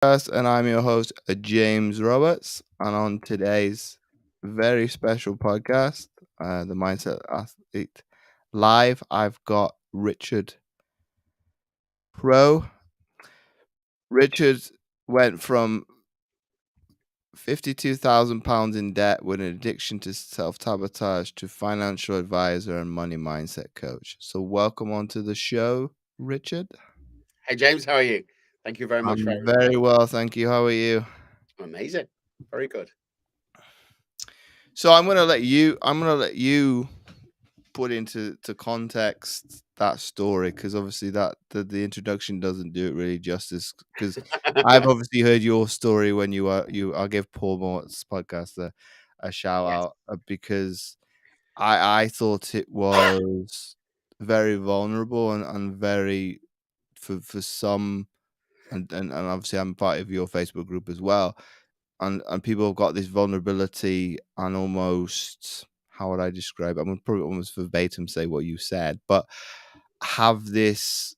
And I'm your host, James Roberts. And on today's very special podcast, the Mindset Athlete Live, I've got Richard Pro. Richard went from £52,000 in debt with an addiction to self-sabotage to financial advisor and money mindset coach. So welcome onto the show, Richard. Hey James, how are you? Thank you very much for I'm having me very on. well, thank you. How are you? Amazing. Very good. So I'm gonna let you put into context that story, because obviously the introduction doesn't do it really justice, because I've obviously heard your story when I'll give Paul Mort's podcast a shout Yes. out, because I thought it was very vulnerable and very for some, and obviously I'm part of your Facebook group as well, and people have got this vulnerability and almost, how would I describe it? I'm gonna probably almost verbatim say what you said, but have this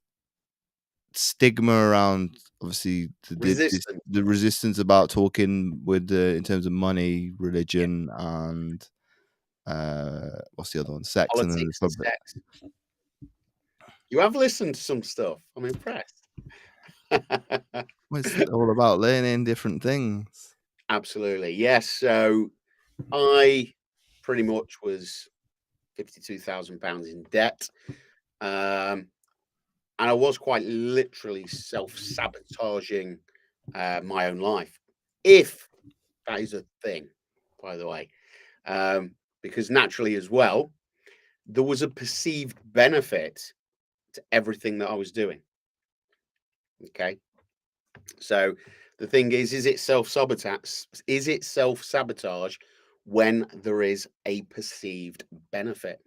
stigma around, obviously, Resistant. the resistance about talking with the in terms of money, Yeah. religion, and what's the other one? Sex, and then there's Politics and probably, sex. You have listened to some stuff. I'm impressed. well, it's all about learning different things. Absolutely. Yes. So I pretty much was £52,000 in debt. Um, and I was quite literally self-sabotaging my own life. If that is a thing, by the way. Because naturally as well, there was a perceived benefit to everything that I was doing. Okay. So the thing is it self-sabotage? Is it self-sabotage when there is a perceived benefit?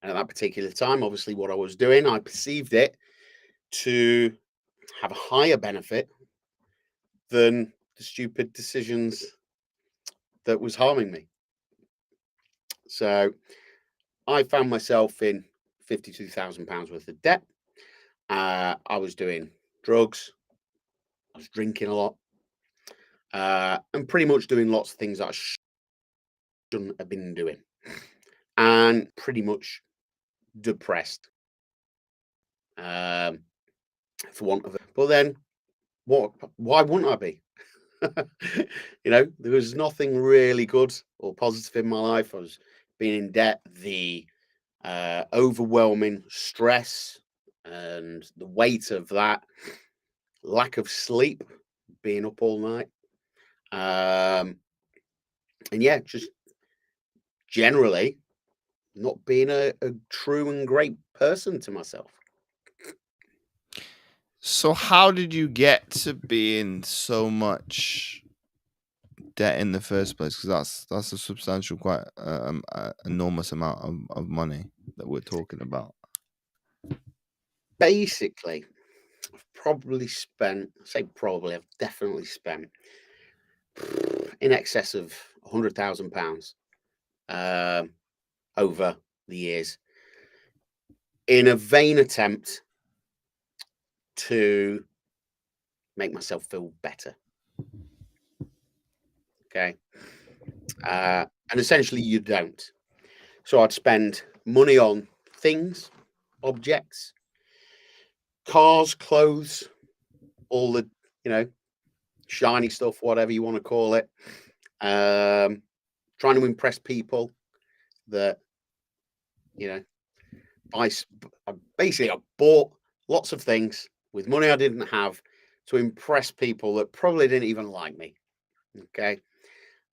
And at that particular time, obviously, what I was doing, I perceived it to have a higher benefit than the stupid decisions that was harming me. So I found myself in £52,000 worth of debt. I was doing drugs. I was drinking a lot, and pretty much doing lots of things that I shouldn't have been doing, and pretty much depressed, um, for want of. But then, what? Why wouldn't I be? There was nothing really good or positive in my life. I was being in debt, the overwhelming stress and the weight of that, lack of sleep, being up all night, um, and yeah, just generally not being a true and great person to myself. So how did you get to be in so much debt in the first place? Because that's a substantial, quite enormous amount of money that we're talking about. Basically, I've probably spent, I say probably, I've definitely spent in excess of £100,000 um, over the years in a vain attempt to make myself feel better. Okay. And essentially, you don't. So I'd spend money on things, objects, cars, clothes, all the, you know, shiny stuff, whatever you want to call it. Um, Trying to impress people that, you know, basically I bought lots of things with money I didn't have to impress people that probably didn't even like me. Okay.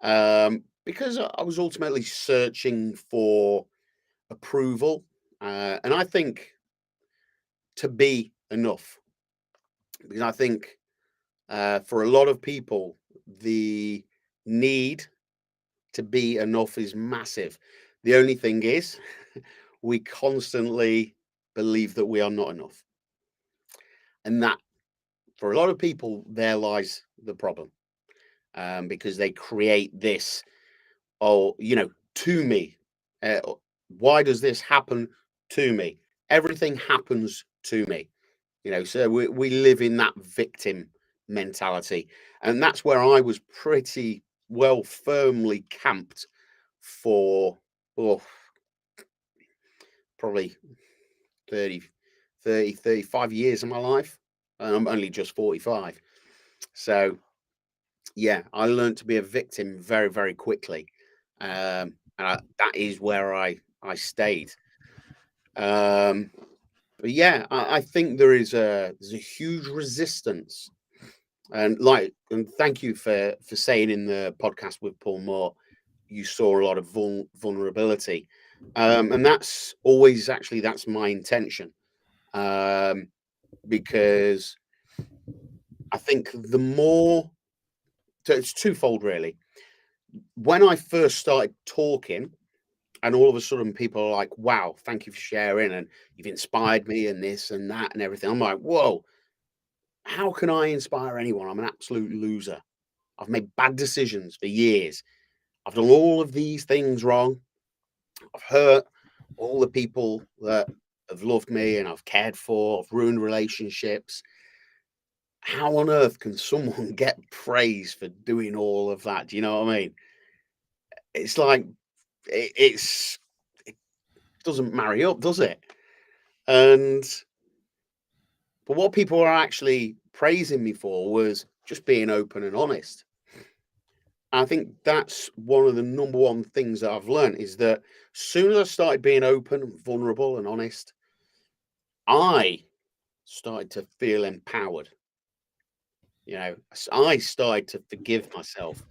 Because I was ultimately searching for approval. And I think to be enough, because I think for a lot of people, the need to be enough is massive. The only thing is, we constantly believe that we are not enough. And that, for a lot of people, there lies the problem, because they create this, oh, to me. Uh, why does this happen to me? Everything happens to me. So we live in that victim mentality. And that's where I was pretty well firmly camped for, oh, probably 30, 35 years of my life. And I'm only just 45. So, yeah, I learned to be a victim very, very quickly. That is where I stayed. Um, but yeah, I think there's a huge resistance. And thank you for saying in the podcast with Paul Moore, you saw a lot of vulnerability. And that's always actually that's my intention. Um, because I think the more so it's twofold really. When I first started talking, and all of a sudden people are like, wow, thank you for sharing, and you've inspired me, and this and that and everything. I'm like, whoa, how can I inspire anyone? I'm an absolute loser. I've made bad decisions for years. I've done all of these things wrong. I've hurt all the people that have loved me and I've cared for. I've ruined relationships. How on earth can someone get praise for doing all of that? Do you know what I mean? It's like it doesn't marry up, does it? And but what people are actually praising me for was just being open and honest. I think that's one of the number one things that I've learned is that as soon as I started being open and vulnerable and honest, I started to feel empowered. I started to forgive myself.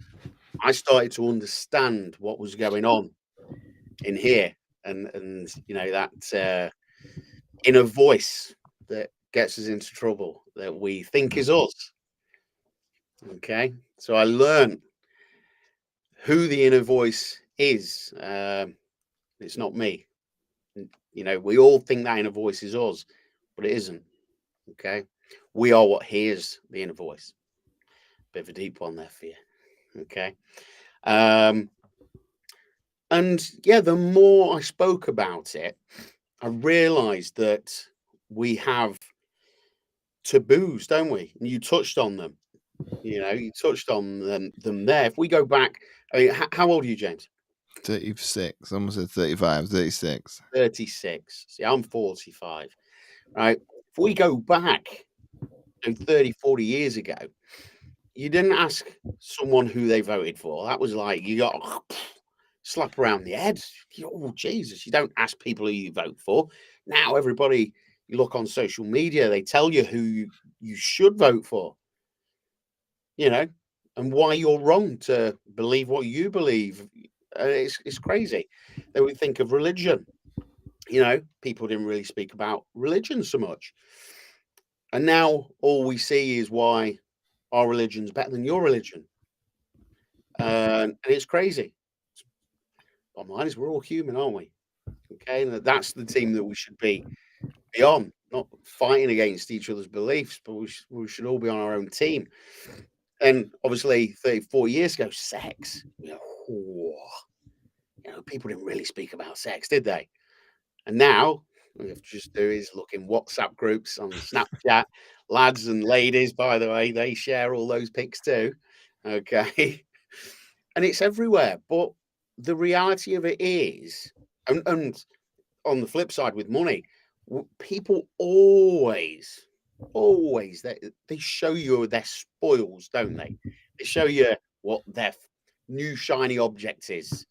I started to understand what was going on in here, and that inner voice that gets us into trouble that we think is us. Okay, so I learned who the inner voice is. It's not me. We all think that inner voice is us, but it isn't. Okay, we are what hears the inner voice. Bit of a deep one there for you. Okay, um, and yeah, the more I spoke about it, I realised that we have taboos, don't we? And you touched on them. You touched on them there. If we go back, I mean, how old are you, James? 36. Almost at 35, 36. 36. See, I'm 45, right? If we go back 30, 40 years ago, you didn't ask someone who they voted for. That was like you got slap around the head. Oh, Jesus. You don't ask people who you vote for. Now, everybody, you look on social media, they tell you who you should vote for, and why you're wrong to believe what you believe. It's crazy. Then we think of religion. People didn't really speak about religion so much. And now all we see is why our religion's better than your religion. And it's crazy. Bottom line is we're all human, aren't we? Okay. And that's the team that we should be on, not fighting against each other's beliefs, but we should all be on our own team. And obviously 34 years ago, sex, people didn't really speak about sex, did they? And now all you have to just do is look in WhatsApp groups on Snapchat. Lads and ladies, by the way, they share all those pics too. Okay. And it's everywhere. But the reality of it is, and on the flip side with money, people always, they show you their spoils, don't they? They show you what their new shiny object is,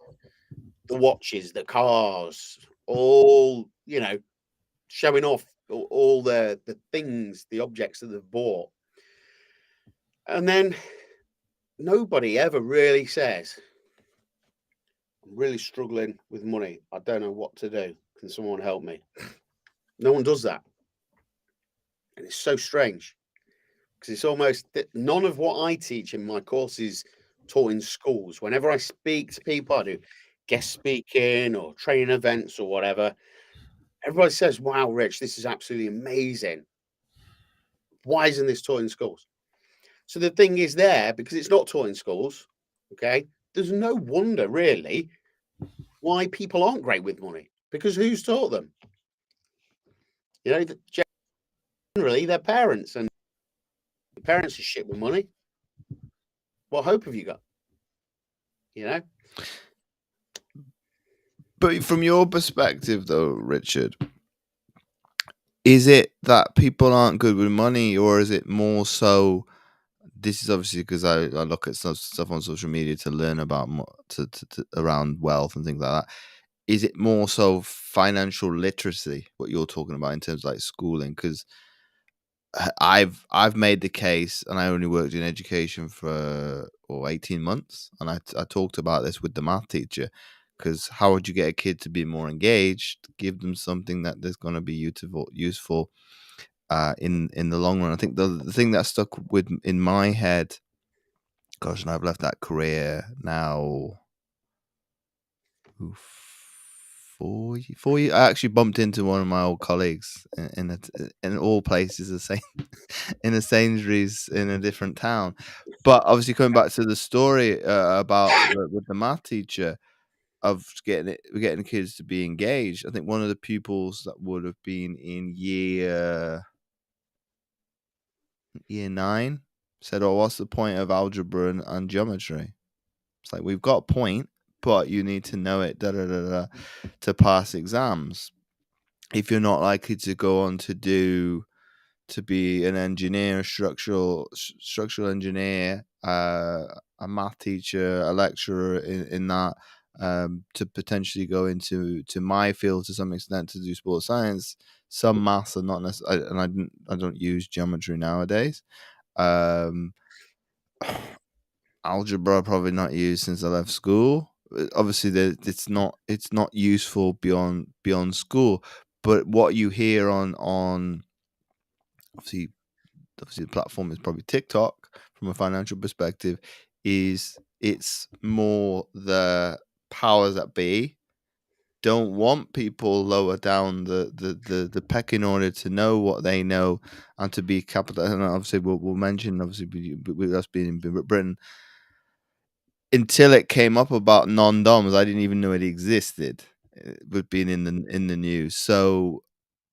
the watches, the cars, all, showing off all the things, the objects that they've bought. And then nobody ever really says, I'm really struggling with money. I don't know what to do. Can someone help me? No one does that. And it's so strange because it's almost none of what I teach in my courses taught in schools. Whenever I speak to people, I do guest speaking or training events or whatever. Everybody says, wow, Rich, this is absolutely amazing. Why isn't this taught in schools? So the thing is there, because it's not taught in schools, okay, there's no wonder really why people aren't great with money, because who's taught them? Generally their parents, and Your parents are shit with money. What hope have you got? You know? But from your perspective, though, Richard, is it that people aren't good with money, or is it more so? This is obviously because I look at stuff on social media to learn about to around wealth and things like that. Is it more so financial literacy, what you're talking about in terms of like schooling? Because I've made the case, and I only worked in education for 18 months, and I talked about this with the math teacher. Because how would you get a kid to be more engaged? Give them something that is going to be useful in the long run. I think the thing that stuck with in my head, gosh, and I've left that career now. Oof, 4 years. I actually bumped into one of my old colleagues in all places, the same in a Sainsbury's in a different town. But obviously, coming back to the story about with the math teacher of getting kids to be engaged. I think one of the pupils that would have been in year 9 said, "Oh, what's the point of algebra and geometry?" It's like, we've got a point, but you need to know it to pass exams. If you're not likely to go on to be an engineer, a structural engineer, a math teacher, a lecturer in that, to potentially go into my field to some extent to do sports science. Some maths are not necessarily, and I don't use geometry nowadays. Um, Algebra probably not used since I left school. Obviously, it's not useful beyond school. But what you hear on obviously the platform is probably TikTok from a financial perspective, is it's more the powers that be don't want people lower down the pecking order to know what they know and to be capital. And obviously, we'll mention obviously with us being in Britain, until it came up about non-doms, I didn't even know it existed. With being in the news, so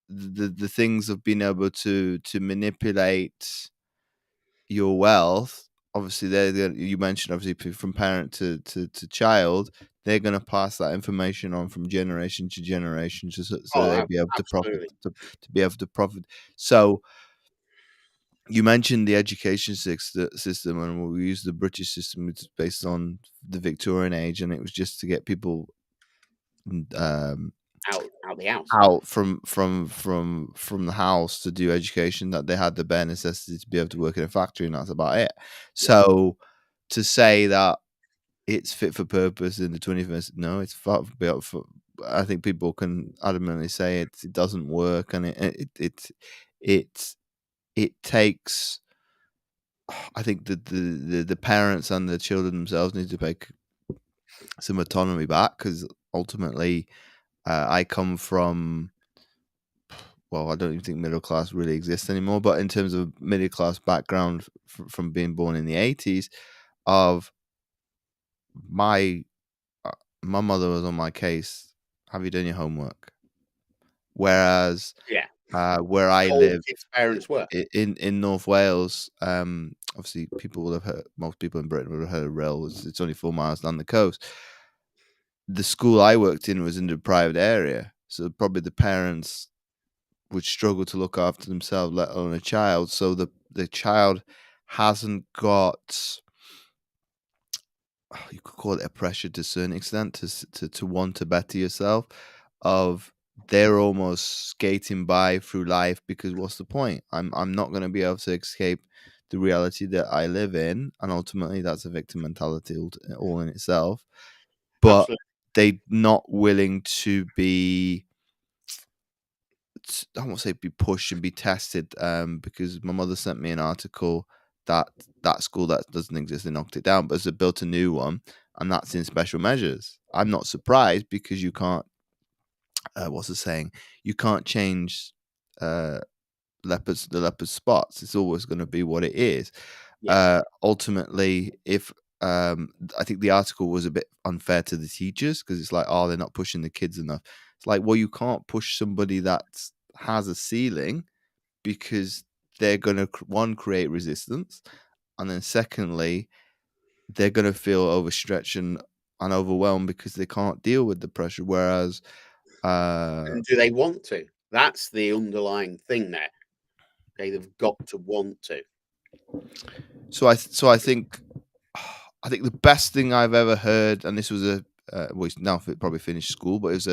the things of being able to manipulate your wealth, obviously you mentioned obviously from parent to child, they're going to pass that information on from generation to generation, so Oh, they be able to profit absolutely. to be able to profit. So you mentioned the education system, and we use the British system, which is based on the Victorian age, and it was just to get people um, Out the house. out from the house to do education, that they had the bare necessity to be able to work in a factory, and that's about it. Yeah, So to say that it's fit for purpose in the 21st, no, it's far for. I think people can adamantly say it doesn't work, and it it takes. I think that the parents and the children themselves need to take some autonomy back, because ultimately, I come from, well, I don't even think middle class really exists anymore. But in terms of middle class background from being born in the 80s, of my uh, my mother was on my case. Have you done your homework? Whereas yeah. where I All live kids' parents were. in North Wales, obviously people will have heard, most people in Britain would have heard of Rail. It's only 4 miles down the coast. The school I worked in was in a private area, so probably the parents would struggle to look after themselves, let alone a child. So the child hasn't got, you could call it a pressure to a certain extent to want to better yourself. Of they're almost skating by through life, because what's the point? I'm not going to be able to escape the reality that I live in, and ultimately that's a victim mentality all in itself. But Absolutely. they're not willing to be, I won't say be pushed and be tested, because my mother sent me an article that that school that doesn't exist, they knocked it down, but they built a new one, and that's in special measures. I'm not surprised, because you can't, what's the saying? You can't change uh, the leopard spots. It's always going to be what it is. Yeah, Ultimately, if I think the article was a bit unfair to the teachers, because it's like, oh, they're not pushing the kids enough. It's like, well, you can't push somebody that has a ceiling, because they're going to, one, create resistance, and then secondly, they're going to feel overstretched and overwhelmed because they can't deal with the pressure. Whereas, And do they want to? That's the underlying thing there. Okay, they've got to want to. so I think the best thing I've ever heard, and this was a well, he's now probably finished school, but it was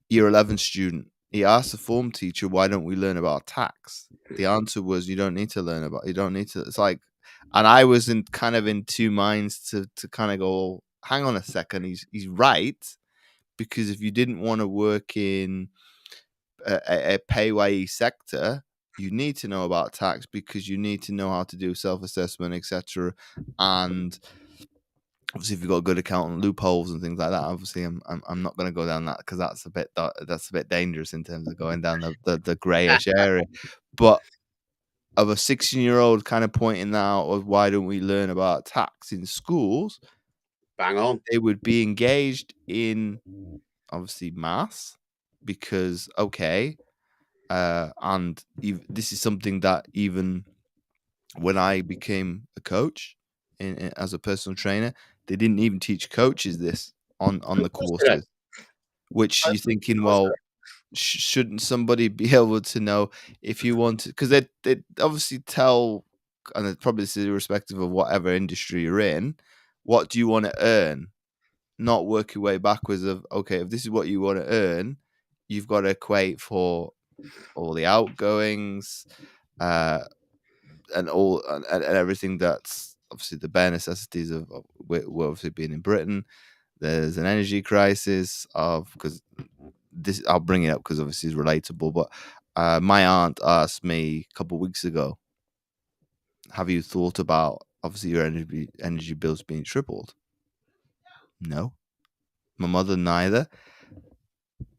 year 11 student. He asked the form teacher, "Why don't we learn about tax?" The answer was, "You don't need to learn about. You don't need to." It's like, and I was in two minds to kind of go, "Hang on a second, he's right." Because if you didn't want to work in a PAYE sector, you need to know about tax because you need to know how to do self-assessment, etc. And obviously, if you've got a good accountant, loopholes and things like that. Obviously, I'm not going to go down that because that's a bit dangerous in terms of going down the greyish area. But of a 16-year-old kind of pointing that out of why don't we learn about tax in schools, Bang on. they would be engaged in obviously maths because and this is something that even when I became a coach as a personal trainer, they didn't even teach coaches this on the Of course they don't. courses. Which you're Of thinking, course they well, shouldn't somebody be able to know if you want to? Because they obviously tell, and it's probably this is irrespective of whatever industry you're in, what do you want to earn? Not work your way backwards of, okay, if this is what you want to earn, you've got to equate for all the outgoings, and everything that's obviously the bare necessities of we're obviously being in Britain. There's an energy crisis of because this I'll bring it up because obviously it's relatable. But my aunt asked me a couple of weeks ago, "Have you thought about obviously your energy bills being tripled?" No, my mother neither.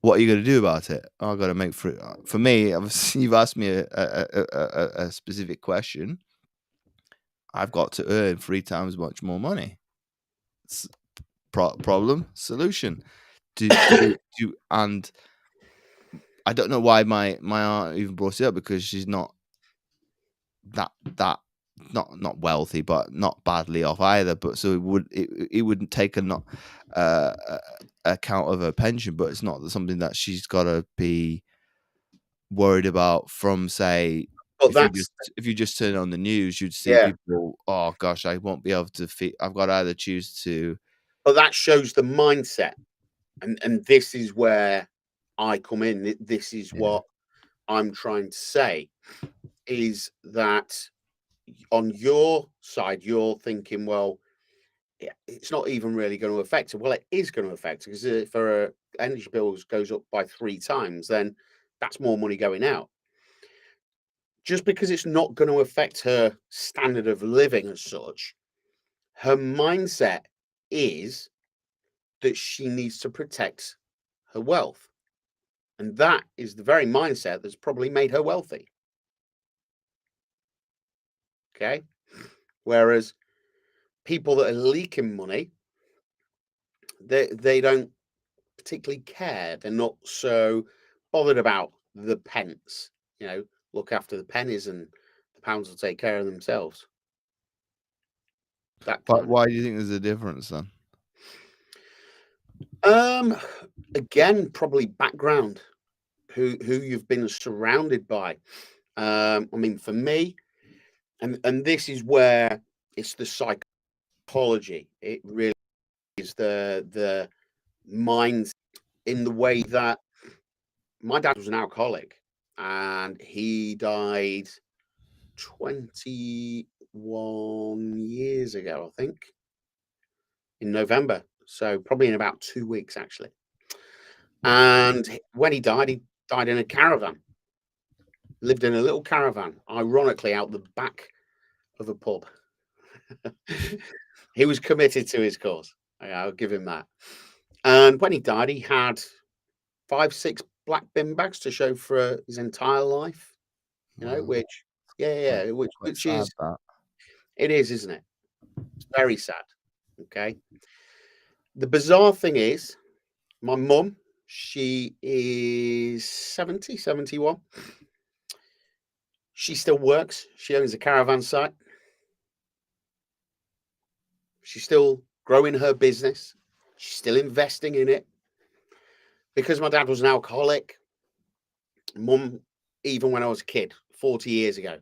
What are you going to do about it? Oh, I got to make for me. Obviously, you've asked me a specific question. I've got to earn 3 times much more money. Problem solution. And I don't know why my aunt even brought it up because she's not that not wealthy, but not badly off either. But so it wouldn't take a not account of her pension, but it's not something that she's got to be worried about from say But that's if you just turn on the news, you'd see yeah. people, oh gosh, I won't be able to feed. I've got to either choose to But that shows the mindset, and this is where I come in. This is yeah. what I'm trying to say is that on your side, you're thinking, well, yeah, it's not even really going to affect it. Well, it is going to affect it because if her energy bills goes up by 3 times, then that's more money going out. Just because it's not going to affect her standard of living as such, her mindset is that she needs to protect her wealth. And that is the very mindset that's probably made her wealthy. Okay. Whereas people that are leaking money, they don't particularly care. They're not so bothered about the pence. Look after the pennies and the pounds will take care of themselves. That But kind of why do you think there's a difference then? um again, probably background, who you've been surrounded by. I mean, for me, and this is where it's the psychology. It really is the mind in the way that my dad was an alcoholic and he died 21 years ago, I think, in November. So probably in about 2 weeks, actually. And when he died in a caravan, lived in a little caravan, ironically, out the back of a pub. He was committed to his cause. I'll give him that. And when he died, he had 5, 6 black bin bags to show for his entire life. Wow, Which, yeah, yeah, quite which sad is that. it is, isn't it? It's very sad. Okay. The bizarre thing is, my mum, she is 70, 71, She still works. She owns a caravan site. She's still growing her business. She's still investing in it. Because my dad was an alcoholic, mum, even when I was a kid, 40 years ago,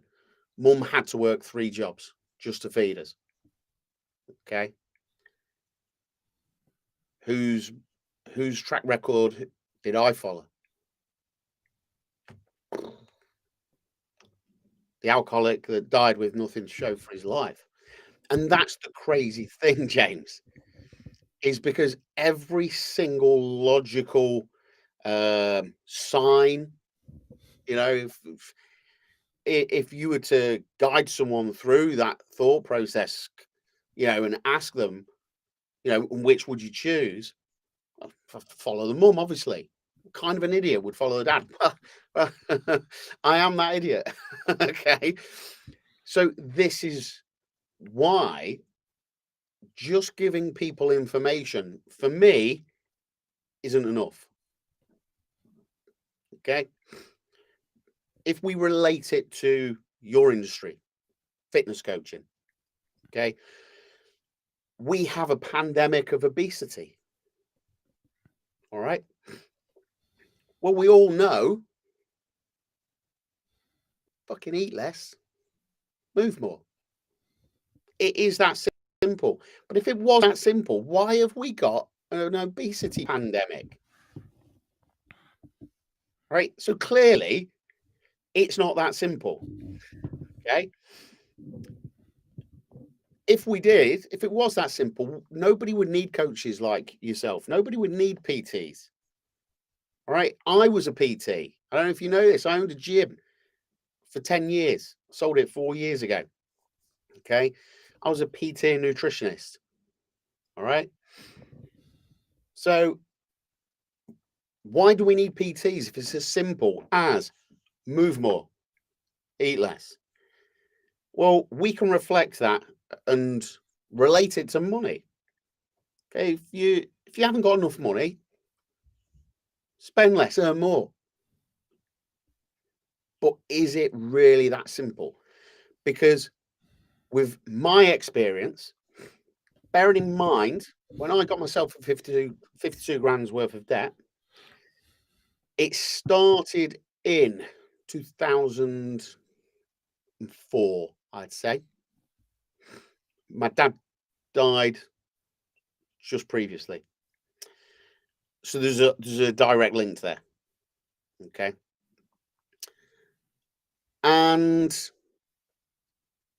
mum had to work 3 jobs just to feed us. Okay. Whose track record did I follow? The alcoholic that died with nothing to show for his life. And that's the crazy thing, James, is because every single logical sign, you know, if you were to guide someone through that thought process, you know, and ask them, you know, which would you choose? Follow the mum, obviously. What kind of an idiot would follow the dad? I am that idiot. Okay. So this is why just giving people information for me isn't enough. Okay. If we relate it to your industry, fitness coaching, okay, we have a pandemic of obesity. All right. Well, we all know fucking eat less, move more. It is that simple. But if it was that simple, why have we got an obesity pandemic? Right. So clearly, it's not that simple. Okay. If it was that simple, nobody would need coaches like yourself. Nobody would need PTs. All right. I was a PT. I don't know if you know this. I owned a gym for 10 years. Sold it 4 years ago. Okay. I was a PT and nutritionist. All right. So why do we need PTs if it's as simple as move more, eat less? Well, we can reflect that and relate it to money. Okay, if you haven't got enough money, spend less, earn more. But is it really that simple? Because with my experience, bearing in mind, when I got myself at 52 grand's worth of debt, it started in 2004, I'd say. My dad died just previously. So there's a direct link there. Okay. And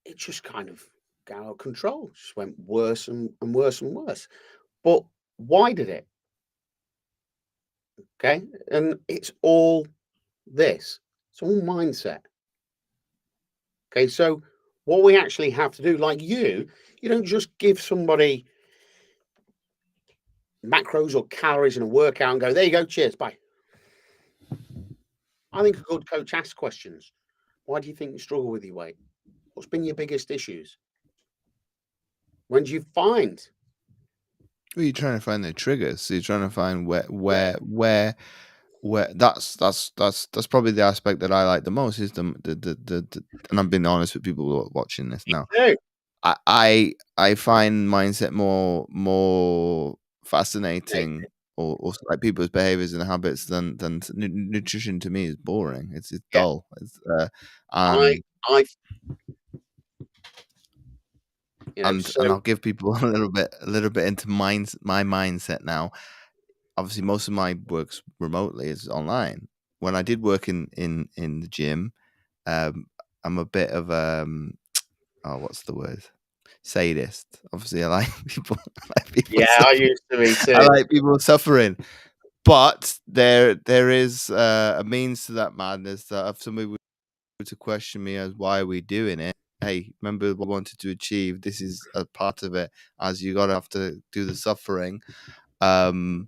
it just kind of got out of control. Just went worse and worse and worse. But why did it? Okay. And it's all this. It's all mindset. Okay. So what we actually have to do, like you don't just give somebody macros or calories in a workout and go, there you go, cheers, bye. I think a good coach asks questions. Why do you think you struggle with your weight? What's been your biggest issues? When do you find? Well, you're trying to find the triggers. So you're trying to find where that's probably the aspect that I like the most is the and I'm being honest with people who are watching this now. No. I find mindset more fascinating or like people's behaviors and habits than nutrition. To me is boring. It's Yeah. dull. It's I and I you know, and so I'll give people a little bit into my mindset now. Obviously, most of my works remotely is online. When I did work in the gym, I'm a bit of oh, what's the word? Sadist. Obviously, I like people. I like people yeah, I suffering. used to be I too. like people suffering. But there is a means to that madness that if somebody were to question me as why are we doing it, hey, remember what we wanted to achieve. This is a part of it. As you gotta have to do the suffering. Um,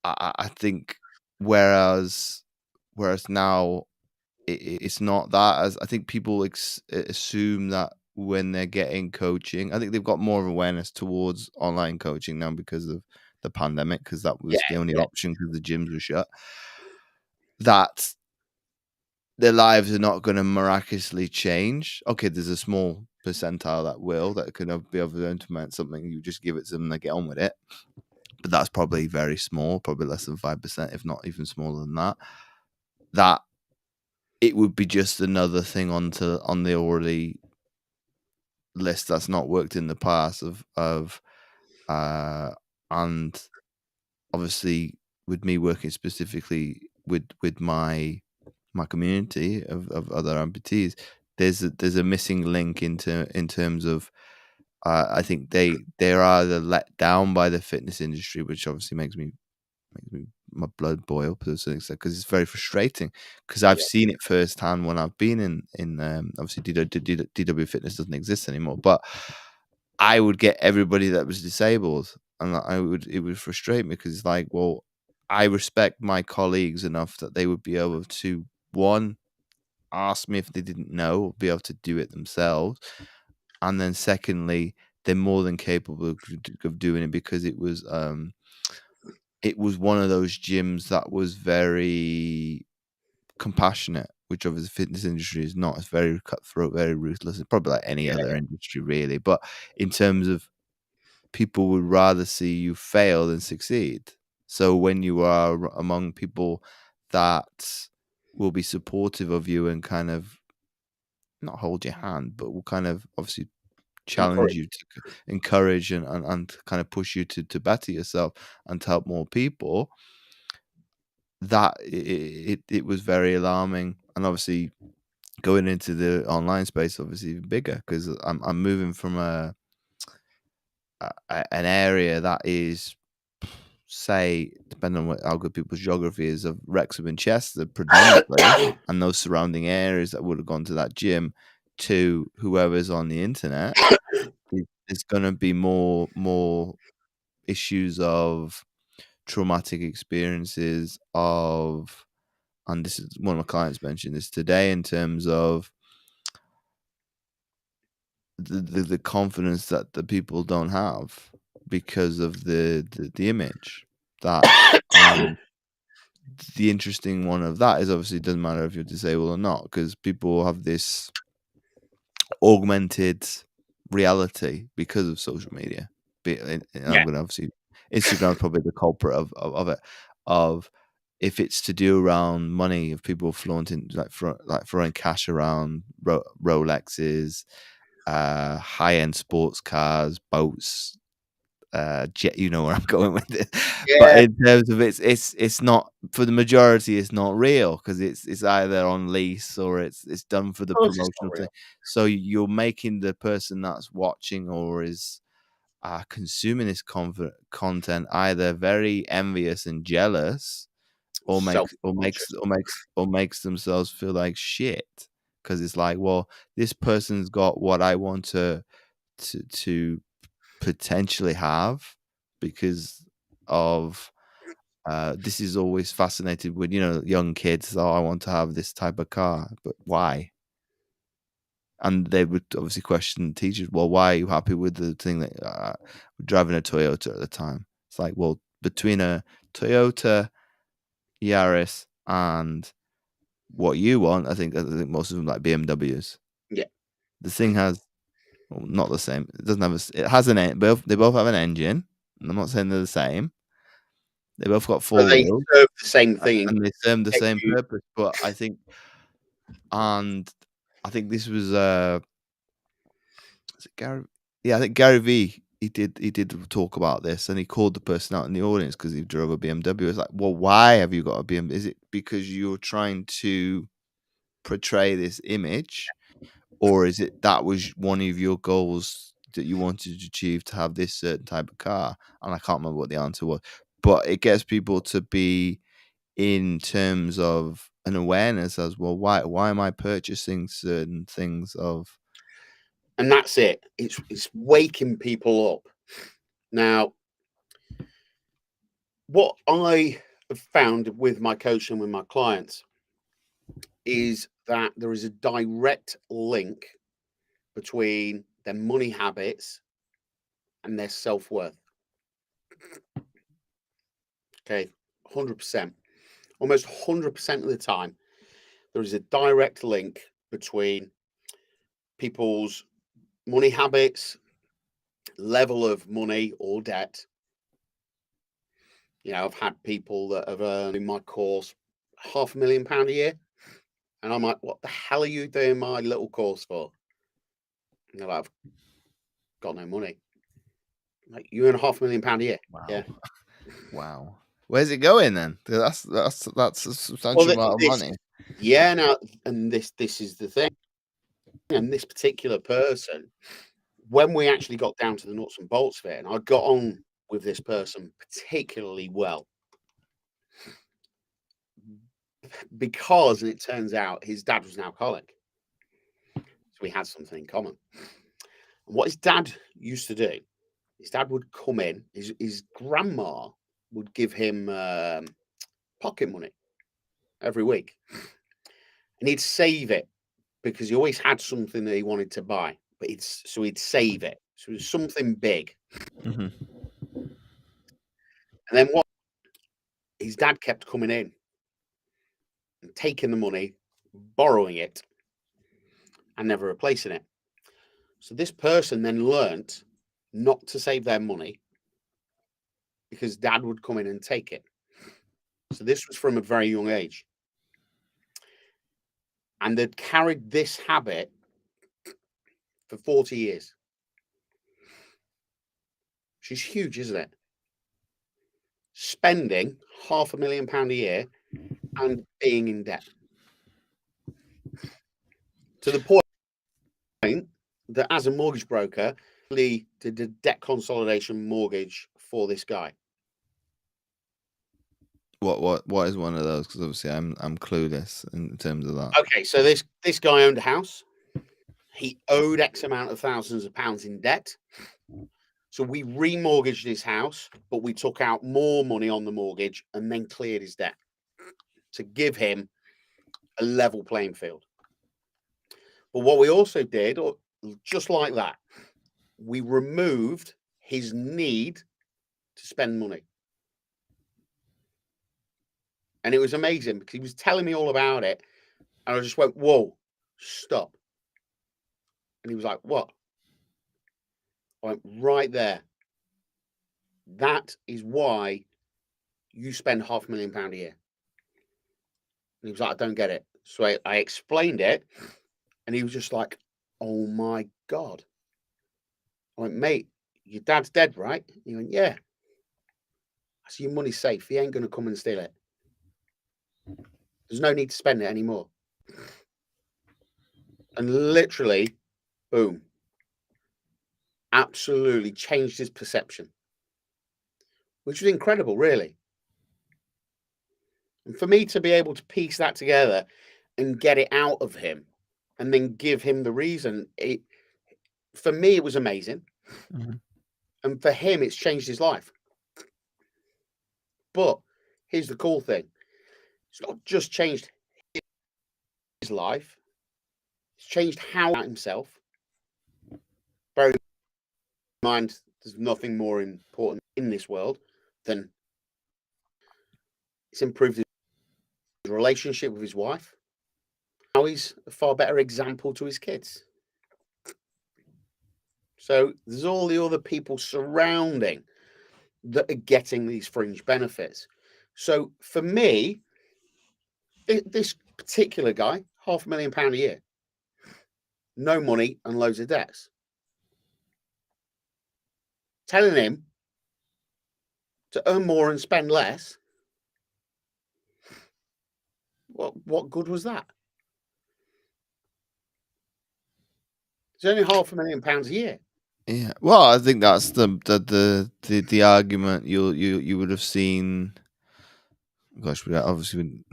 I think whereas now it's not that as I think people assume that when they're getting coaching, I think they've got more awareness towards online coaching now because of the pandemic, because that Yeah, was the only yeah, option because the gyms were shut. That their lives are not gonna miraculously change. Okay, there's a small percentile that will, that can be able to implement something. You just give it to them, and they get on with it. But that's probably very small, probably less than 5%, if not even smaller than that. That it would be just another thing on the already list that's not worked in the past uh and obviously with me working specifically with my community of other amputees, there's a missing link in terms of I think they're either let down by the fitness industry, which obviously makes me my blood boil to a certain extent because it's very frustrating because I've Yeah, seen it firsthand when I've been in obviously DW Fitness doesn't exist anymore, but I would get everybody that was disabled, and it would frustrate me because it's like, well, I respect my colleagues enough that they would be able to, one, ask me if they didn't know, be able to do it themselves, and then secondly, they're more than capable of doing it because it was one of those gyms that was very compassionate, which obviously the fitness industry is not. It's very cutthroat, very ruthless. It's probably like any yeah, other industry, really. But in terms of people would rather see you fail than succeed. So when you are among people that will be supportive of you and kind of not hold your hand, but will kind of obviously challenge you encourage. to encourage and kind of push you to better yourself and to help more people, that it was very alarming. And obviously going into the online space, obviously even bigger because I'm moving from an area that is, say, depending on how good people's geography is, of Wrexham and Chester predominantly, and those surrounding areas that would have gone to that gym, to whoever's on the internet. There's going to be more issues of traumatic experiences of, and this is one of my clients mentioned this today, in terms of the confidence that the people don't have because of the image that. And the interesting one of that is obviously it doesn't matter if you're disabled or not, because people have this augmented reality because of social media. And Yeah, I'm going to obviously Instagram's probably the culprit of it. Of if it's to do around money, of people flaunting like throwing cash around, Rolexes, high end sports cars, boats, jet, you know where I'm going with it. But yeah. in terms of it's not, for the majority, it's not real because it's either on lease or it's done for the Of course, it's promotional not thing. real. So you're making the person that's watching or is consuming this content either very envious and jealous, or Self-conscious. makes themselves feel like shit because it's like, well, this person's got what I want to potentially have because of this is always fascinated with, young kids. Oh, I want to have this type of car, but why? And they would obviously question teachers. Well, why are you happy with the thing that driving a Toyota at the time? It's like, well, between a Toyota Yaris and what you want, I think most of them like BMWs. Yeah. The thing has, well, not the same. It doesn't have it has they both have an engine. And I'm not saying they're the same. They both got But four they wheels, serve the same thing and and they serve the get same you purpose. But and I think this was is it Gary? Yeah, I think Gary V. He did talk about this, and he called the person out in the audience because he drove a BMW. It's like, well, why have you got a BMW? Is it because you're trying to portray this image, or is it that was one of your goals that you wanted to achieve, to have this certain type of car? And I can't remember what the answer was, but it gets people to be, in terms of an awareness as well. Why am I purchasing certain things of? and that's it. It's waking people up. Now, what I have found with my coaching with my clients is that there is a direct link between their money habits and their self-worth. Okay, 100%. Almost 100% of the time. there is a direct link between people's money habits, level of money or debt. You know, I've had people that have earned in my course £500,000 a year. And I'm like, what the hell are you doing my little course for? And they're like, I've got no money. I'm like, you earn £500,000 a year. Yeah. Wow. Wow. Where's it going then? That's a Well, substantial amount of this, money. yeah. Now, and this is the thing. And this particular person, when we actually got down to the nuts and bolts of it, and I got on with this person particularly well, because, and it turns out his dad was an alcoholic. So we had something in common. And what his dad used to do, his dad would come in, his grandma would give him pocket money every week. And he'd save it because he always had something that he wanted to buy, but so he'd save it. So it was something big. Mm-hmm. And then what his dad kept coming in and taking the money, borrowing it, and never replacing it. So this person then learnt not to save their money because dad would come in and take it. So this was from a very young age. And they'd carried this habit for 40 years. Which is huge, isn't it? Spending £500,000 a year and being in debt. To the point that as a mortgage broker, Lee did a debt consolidation mortgage for this guy. What is one of those? Because obviously I'm clueless in terms of that. Okay, so this guy owned a house. He owed X amount of thousands of pounds in debt. So we remortgaged his house, but we took out more money on the mortgage and then cleared his debt to give him a level playing field. But what we also did, or just like that, we removed his need to spend money. And it was amazing because he was telling me all about it. And I just went, whoa, stop. And he was like, what? I went, right there. That is why you spend £500,000 a year. And he was like, I don't get it. So I explained it. And he was just like, oh my God. I went, mate, your dad's dead, right? He went, yeah. I said, your money's safe. He ain't going to come and steal it. There's no need to spend it anymore. And literally, boom, absolutely changed his perception, which was incredible, really. And for me to be able to piece that together and get it out of him and then give him the reason, for me, it was amazing. Mm-hmm. And for him, it's changed his life. But here's the cool thing. It's not just changed his life. It's changed how himself. Bear in mind, there's nothing more important in this world than it's improved his relationship with his wife. Now he's a far better example to his kids. So there's all the other people surrounding that are getting these fringe benefits. So for me, this particular guy, £500,000 a year, no money and loads of debts. Telling him to earn more and spend less, what good was that? It's only £500,000 a year. Yeah. Well, I think that's the argument you would have seen. Gosh, we obviously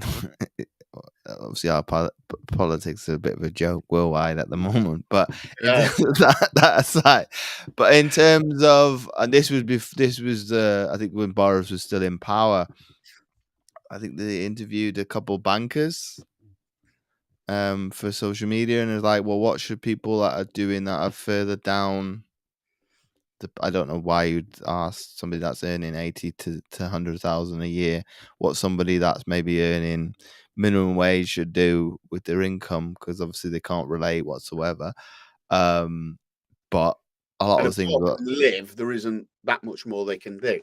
obviously our politics are a bit of a joke worldwide at the moment, but in terms of that aside, but in terms of, and this was I think when Boris was still in power, I think they interviewed a couple bankers for social media, and it's like, well, what should people that are doing that are further down I don't know why you'd ask somebody that's earning 80 to 100,000 a year what somebody that's maybe earning minimum wage should do with their income, because obviously they can't relate whatsoever. But a lot And of things, apart from live, there isn't that much more they can do.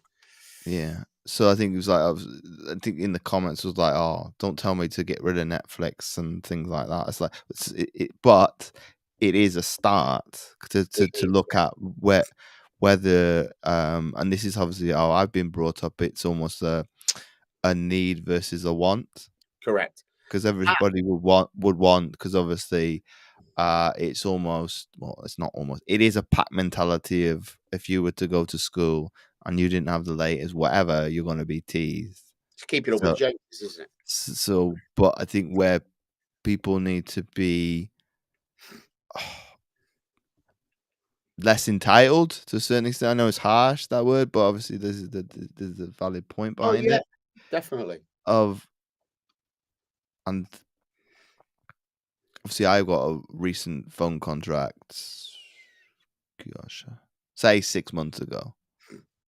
yeah. So I think it was like I think in the comments was like, "Oh, don't tell me to get rid of Netflix and things like that." It's like, but it is a start It to is, look at whether and this is obviously how I've been brought up. It's almost a need versus a want, correct. because Ah, everybody would want, because obviously it's almost, well, it's not almost, it is a pack mentality of, if you were to go to school and you didn't have the latest whatever, you're going to be teased. to keep it up with So, James, isn't it? but I think where people need to be less entitled to a certain extent. I know it's harsh, that word, but obviously there's a valid point Oh behind yeah, it. definitely. Of and obviously I got a recent phone contract, gosh, say 6 months ago,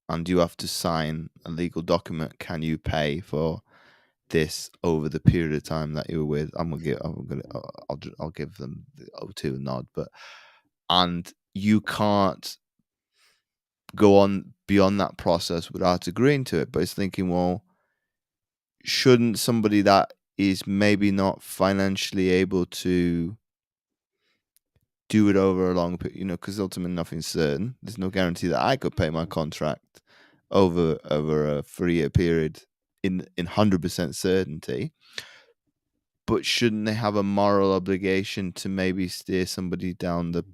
and you have to sign a legal document. Can you pay for this over the period of time that you were with? I'll give them the O2 nod, but and you can't go on beyond that process without agreeing to it. But it's thinking, well, shouldn't somebody that is maybe not financially able to do it over a long period, because ultimately nothing's certain. There's no guarantee that I could pay my contract over a 3-year period in 100% certainty. But shouldn't they have a moral obligation to maybe steer somebody down the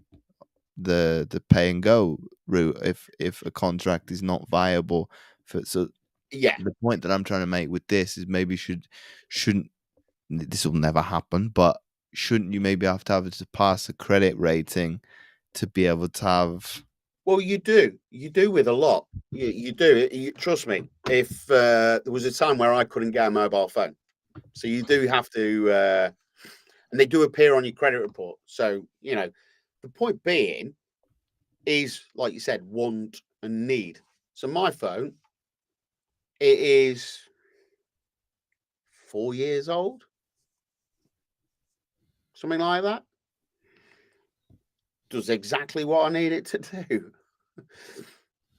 pay and go route if a contract is not viable for? So Yeah. the point that I'm trying to make with this is, maybe shouldn't, this will never happen, but shouldn't you maybe have to pass a credit rating to be able to have? Well, you do. You do with a lot. You do. Trust me. If there was a time where I couldn't get a mobile phone, so you do have to, and they do appear on your credit report. So the point being is, like you said, want and need. So my phone, it is 4 years old, something like that. Does exactly what I need it to do.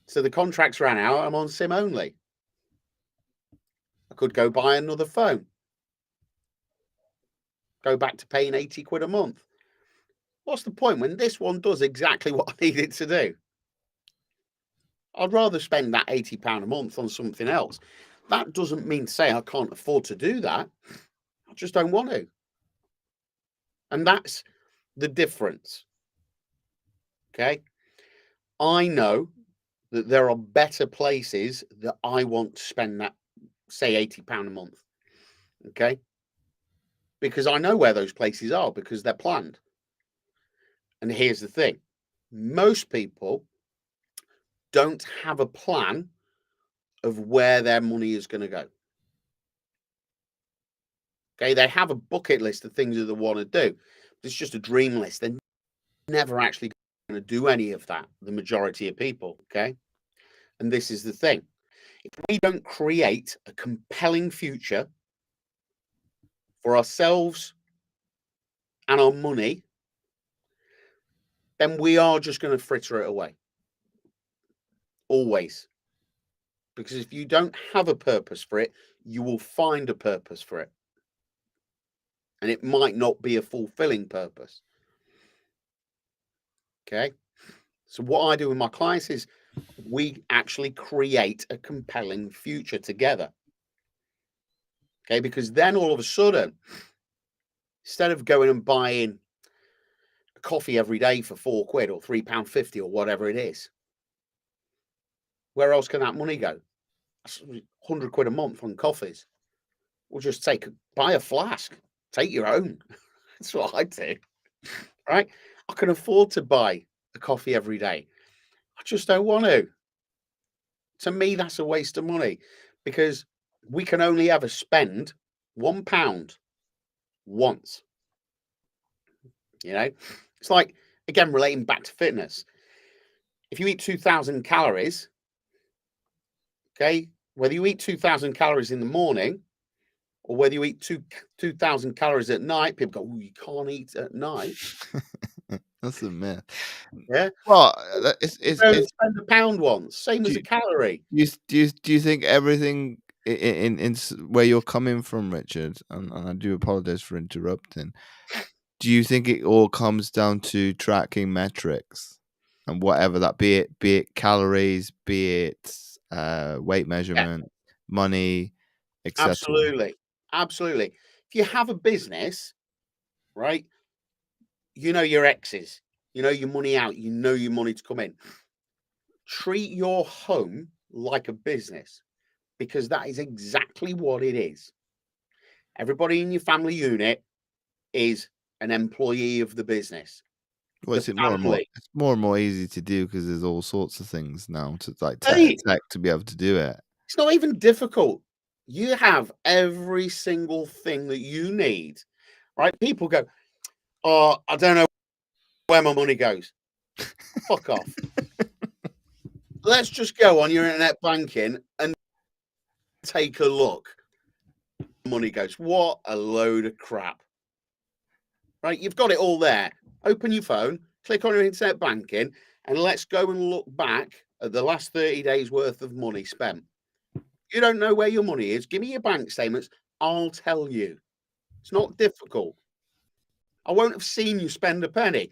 So the contracts ran out. I'm on SIM only. I could go buy another phone. Go back to paying 80 quid a month. What's the point when this one does exactly what I need it to do? I'd rather spend that £80 a month on something else. That doesn't mean to say I can't afford to do that. I just don't want to. And that's the difference. Okay. I know that there are better places that I want to spend that, say, £80 a month. Okay. Because I know where those places are, because they're planned. And here's the thing, most people don't have a plan of where their money is going to go. Okay, they have a bucket list of things that they want to do. It's just a dream list. They're never actually going to do any of that, the majority of people. Okay. And this is the thing, if we don't create a compelling future for ourselves and our money, then we are just going to fritter it away. Always. Because if you don't have a purpose for it, you will find a purpose for it. And it might not be a fulfilling purpose. Okay. So what I do with my clients is we actually create a compelling future together. Okay. Because then all of a sudden, instead of going and buying a coffee every day for £4 or £3.50 or whatever it is, where else can that money go? That's £100 a month on coffees. We'll just buy a flask, take your own. That's what I do. Right. I can afford to buy a coffee every day. I just don't want to. To me, that's a waste of money, because we can only ever spend £1 once. It's like, again, relating back to fitness. If you eat 2,000 calories, okay, whether you eat 2,000 calories in the morning or whether you eat 2,000 calories at night, people go, "Oh, you can't eat at night." That's a myth. Yeah. Well, You can only spend a pound once, same as do a you calorie. do you think everything where you're coming from, Richard, and I do apologize for interrupting. Do you think it all comes down to tracking metrics and whatever that be it calories, be it weight Yeah, measurement, money, etc.? absolutely. Absolutely. If you have a business, right, you know your X's, you know your money out, you know your money to come in. Treat your home like a business because that is exactly what it is. Everybody in your family unit is an employee of the business. Well, The it's more and more family. it's more and more easy to do because there's all sorts of things now to like Hey, tech to be able to do it. it's not even difficult. You have every single thing that you need, right? People go, "Oh, I don't know where my money goes." Fuck off. Let's just go on your internet banking and take a look. Money goes. What a load of crap. Right? You've got it all there. Open your phone, click on your internet banking, and let's go and look back at the last 30 days worth of money spent. You don't know where your money is. Give me your bank statements. I'll tell you. It's not difficult. I won't have seen you spend a penny,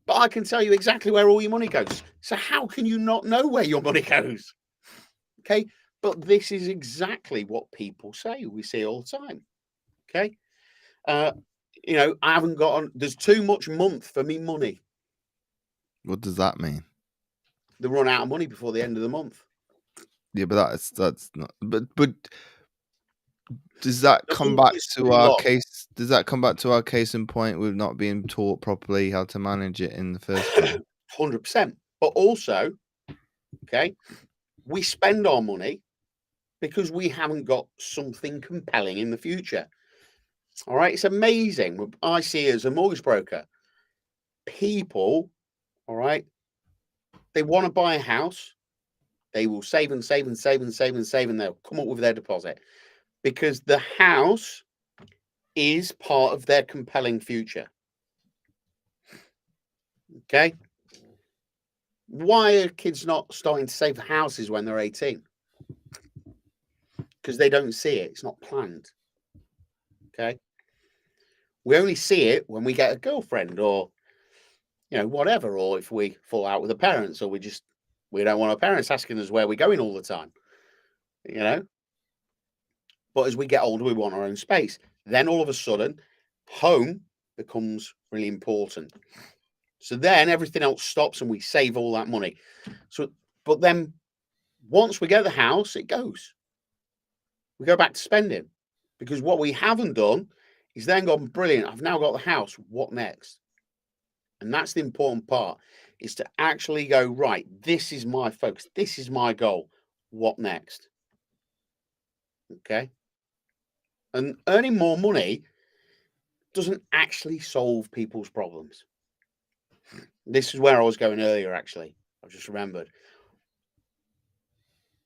but I can tell you exactly where all your money goes. So how can you not know where your money goes? Okay. But this is exactly what people say. We see all the time. Okay. Uh, I haven't got on, there's too much month for me money. What does that mean? They run out of money before the end of the month. Yeah, but that's not. But does that The come month back is to too our long. case? Does that come back to our case in point with not being taught properly how to manage it in the first place? 100%. But also, okay, we spend our money because we haven't got something compelling in the future. All right. It's amazing. I see as a mortgage broker, people, all right, they want to buy a house. They will save and save and save and save and save, and they'll come up with their deposit because the house is part of their compelling future. Okay. Why are kids not starting to save for houses when they're 18? Because they don't see it. It's not planned. Okay. We only see it when we get a girlfriend or, whatever, or if we fall out with the parents or we don't want our parents asking us where we're going all the time, you know. But as we get older, we want our own space. Then all of a sudden, home becomes really important. So then everything else stops and we save all that money. So, but then once we get the house, it goes. We go back to spending because what we haven't done is then gone, brilliant. I've now got the house. What next? And that's the important part, is to actually go, right, this is my focus. This is my goal. What next? Okay. And earning more money doesn't actually solve people's problems. This is where I was going earlier, actually. I just remembered.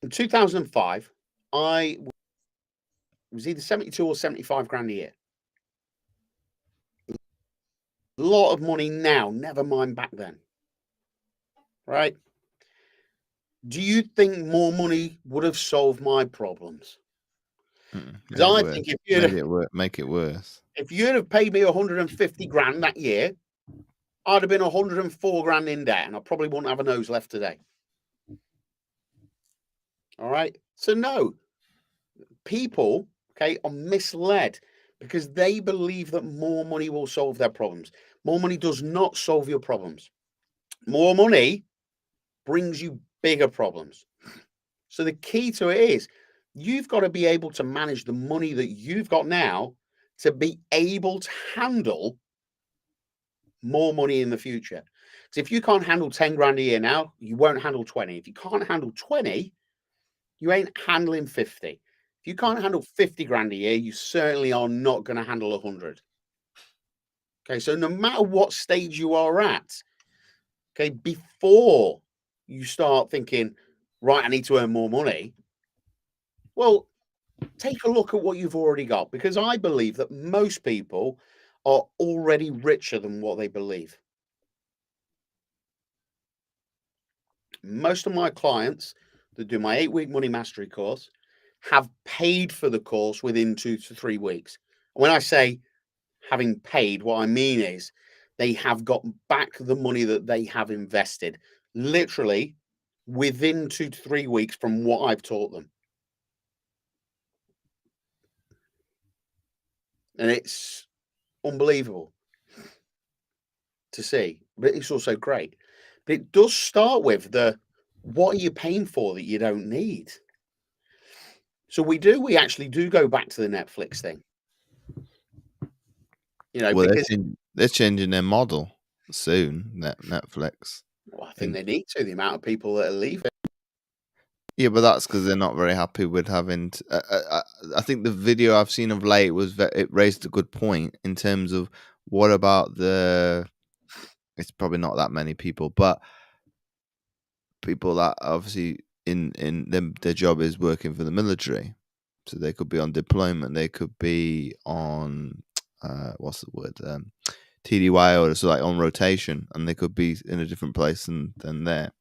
In 2005, I was either 72 or 75 grand a year. A lot of money now, never mind back then. Right? Do you think more money would have solved my problems? Because Made it I worse. think Make it worse. if you'd have paid me 150 grand that year, I'd have been 104 grand in debt and I probably wouldn't have a nose left today. All right. So, no, people, okay, are misled because they believe that more money will solve their problems. More money does not solve your problems. More money brings you bigger problems. So, the key to it is you've got to be able to manage the money that you've got now to be able to handle more money in the future. So if you can't handle 10 grand a year now, you won't handle 20. If you can't handle 20, you ain't handling 50. If you can't handle 50 grand a year, you certainly are not going to handle 100. Okay, so no matter what stage you are at, okay, before you start thinking, right, I need to earn more money, well, take a look at what you've already got, because I believe that most people are already richer than what they believe. Most of my clients that do my 8-week money mastery course have paid for the course within 2 to 3 weeks. When I say having paid, what I mean is they have got back the money that they have invested literally within 2 to 3 weeks from what I've taught them. And it's unbelievable to see, but it's also great. But it does start with the what are you paying for that you don't need? So we actually do go back to the Netflix thing, Well, because they're changing their model soon, Netflix. well, I think And they need to. The amount of people that are leaving. yeah, but that's because 'cause they're not very happy with having I think the video I've seen of late was it raised a good point in terms of what about the it's probably not that many people, but people that obviously in them their job is working for the military. So they could be on deployment, they could be on what's the word? TDY or so like on rotation, and they could be in a different place than their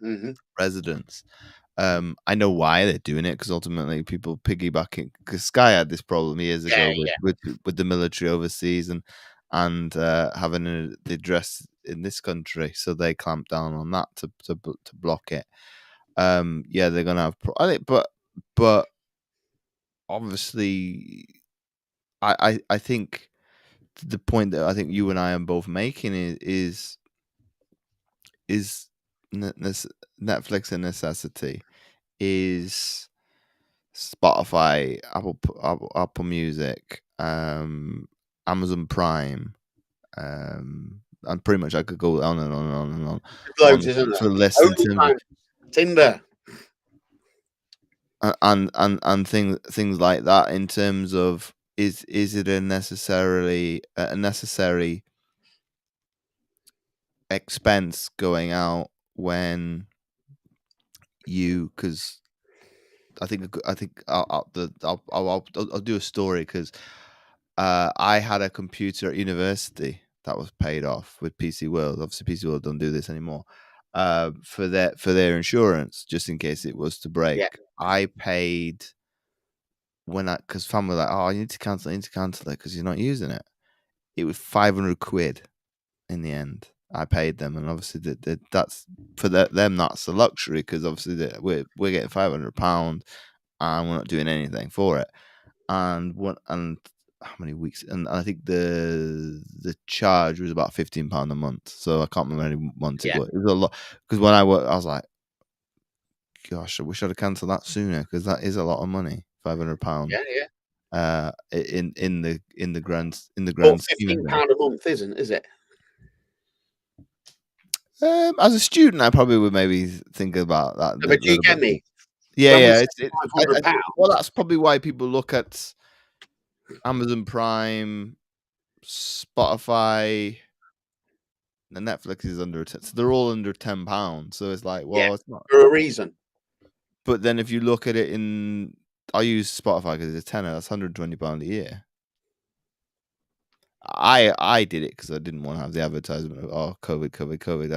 Mhm. residents. I know why they're doing it because ultimately people piggybacking. Because Sky had this problem years Yeah, ago with yeah. with the military overseas and having the address in this country, so they clamped down on that to block it. Yeah, they're gonna have. I think, but obviously, I think the point that I think you and I are both making is Netflix a necessity? Is Spotify, Apple Music, Amazon Prime, and pretty much I could go on and on and on and There's loads, on isn't there? for less in terms of OnlyFans, Tinder. and things like that in terms of is it a necessary expense going out when you because I think I'll do a story because I had a computer at university that was paid off with PC World. Obviously, PC World don't do this anymore. For their insurance, just in case it was to break. Yeah, I paid when I because family were like, oh, you need to cancel it because you're not using it. It was 500 quid in the end. I paid them, and obviously that's for them. That's a luxury because obviously we're getting £500 and we're not doing anything for it. And how many weeks? And I think the charge was about £15 a month. So I can't remember how many months it yeah, was. It was a lot because when I worked, I was like, "Gosh, I wish I'd have cancelled that sooner because that is a lot of money, £500." yeah, yeah. In the But grand scheme of things. £15 a month isn't, is it? As a student, I probably would maybe think about that No, a but do you little bit get more. me? Yeah, When we yeah. say It's it. I think, well, £500, that's probably why people look at Amazon Prime, Spotify, and Netflix is under 10. So they're all under £10. So it's like, yeah, well, it's not. for a reason. But then if you look at it I use Spotify because it's a tenner. That's £120 a year. I did it because I didn't want to have the advertisement of COVID, COVID, COVID.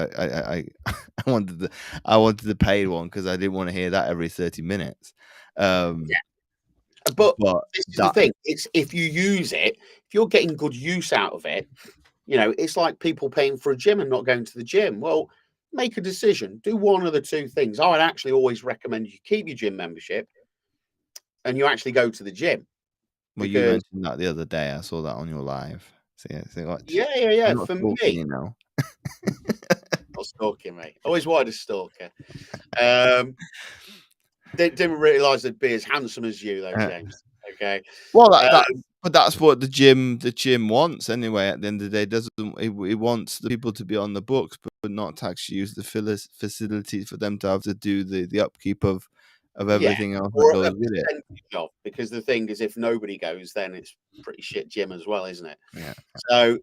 I wanted I wanted the paid one because I didn't want to hear that every 30 minutes. Um, But but this is the that thing, it's if you use it, if you're getting good use out of it, it's like people paying for a gym and not going to the gym. Well, make a decision. Do one of the two things. I would actually always recommend you keep your gym membership and you actually go to the gym well, you because mentioned that the other day. I saw that on your live. So watch. yeah, yeah, yeah. I'm not For stalking me, you now. not stalking, mate. Always wanted a stalker. Um, didn't realise they'd be as handsome as you, though, James. Okay. Well, Um, but that's what the gym wants anyway. At the end of the day, doesn't it wants the people to be on the books, but not to actually use the facilities for them to have to do the upkeep of yeah, everything else that or a goes with it. percentage of, because the thing is, if nobody goes, then it's pretty shit gym as well, isn't it? Yeah. So,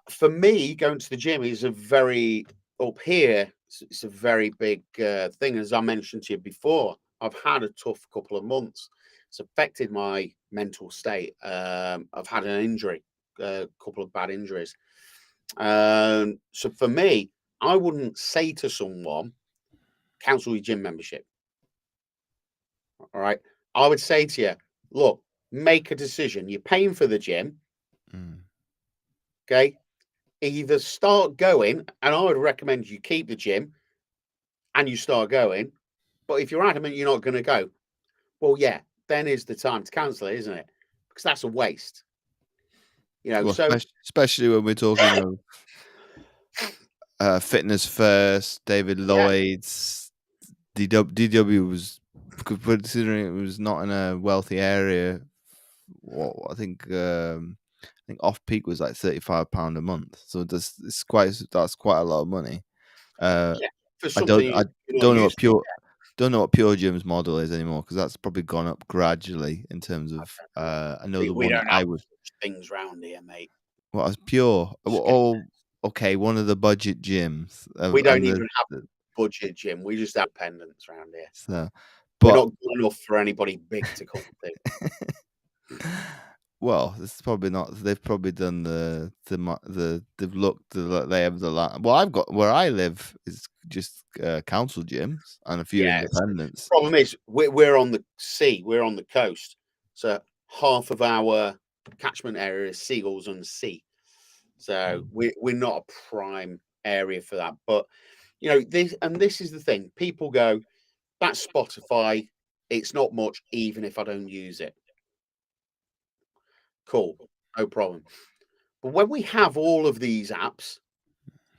for me, going to the gym is a very up here. It's a very big thing, as I mentioned to you before. I've had a tough couple of months, It's affected my mental state. I've had an injury, a couple of bad injuries. So for me, I wouldn't say to someone, cancel your gym membership. All right. I would say to you, look, make a decision. You're paying for the gym. Mm. Okay. Either start going, and I would recommend you keep the gym and you start going. But if you're adamant you're not going to go, well, yeah, then is the time to cancel it, isn't it? Because that's a waste. Well, So especially when we're talking of Fitness First, David yeah, Lloyd's, DW was, considering it was not in a wealthy area. What I think off peak was like £35 a month. So that's quite a lot of money. yeah, for I something you're not don't know what used to. Pure Gym's model is anymore, because that's probably gone up gradually in terms of. I know the We one don't that I have would. such things round here, mate. What was Pure? Just gonna Oh, okay, one of the budget gyms, We don't and even have the budget gym. We just have pendants around here. so, We're but not good enough for anybody big to come to. well, this is probably not. They've probably done they've looked they have the well, I've got where I live is just council gyms and a few Yes. independents. Problem is, we're on the sea. We're on the coast, so half of our catchment area is seagulls and sea. So we're not a prime area for that. But this is the thing. People go, that's Spotify. It's not much, even if I don't use it. Cool, no problem. But when we have all of these apps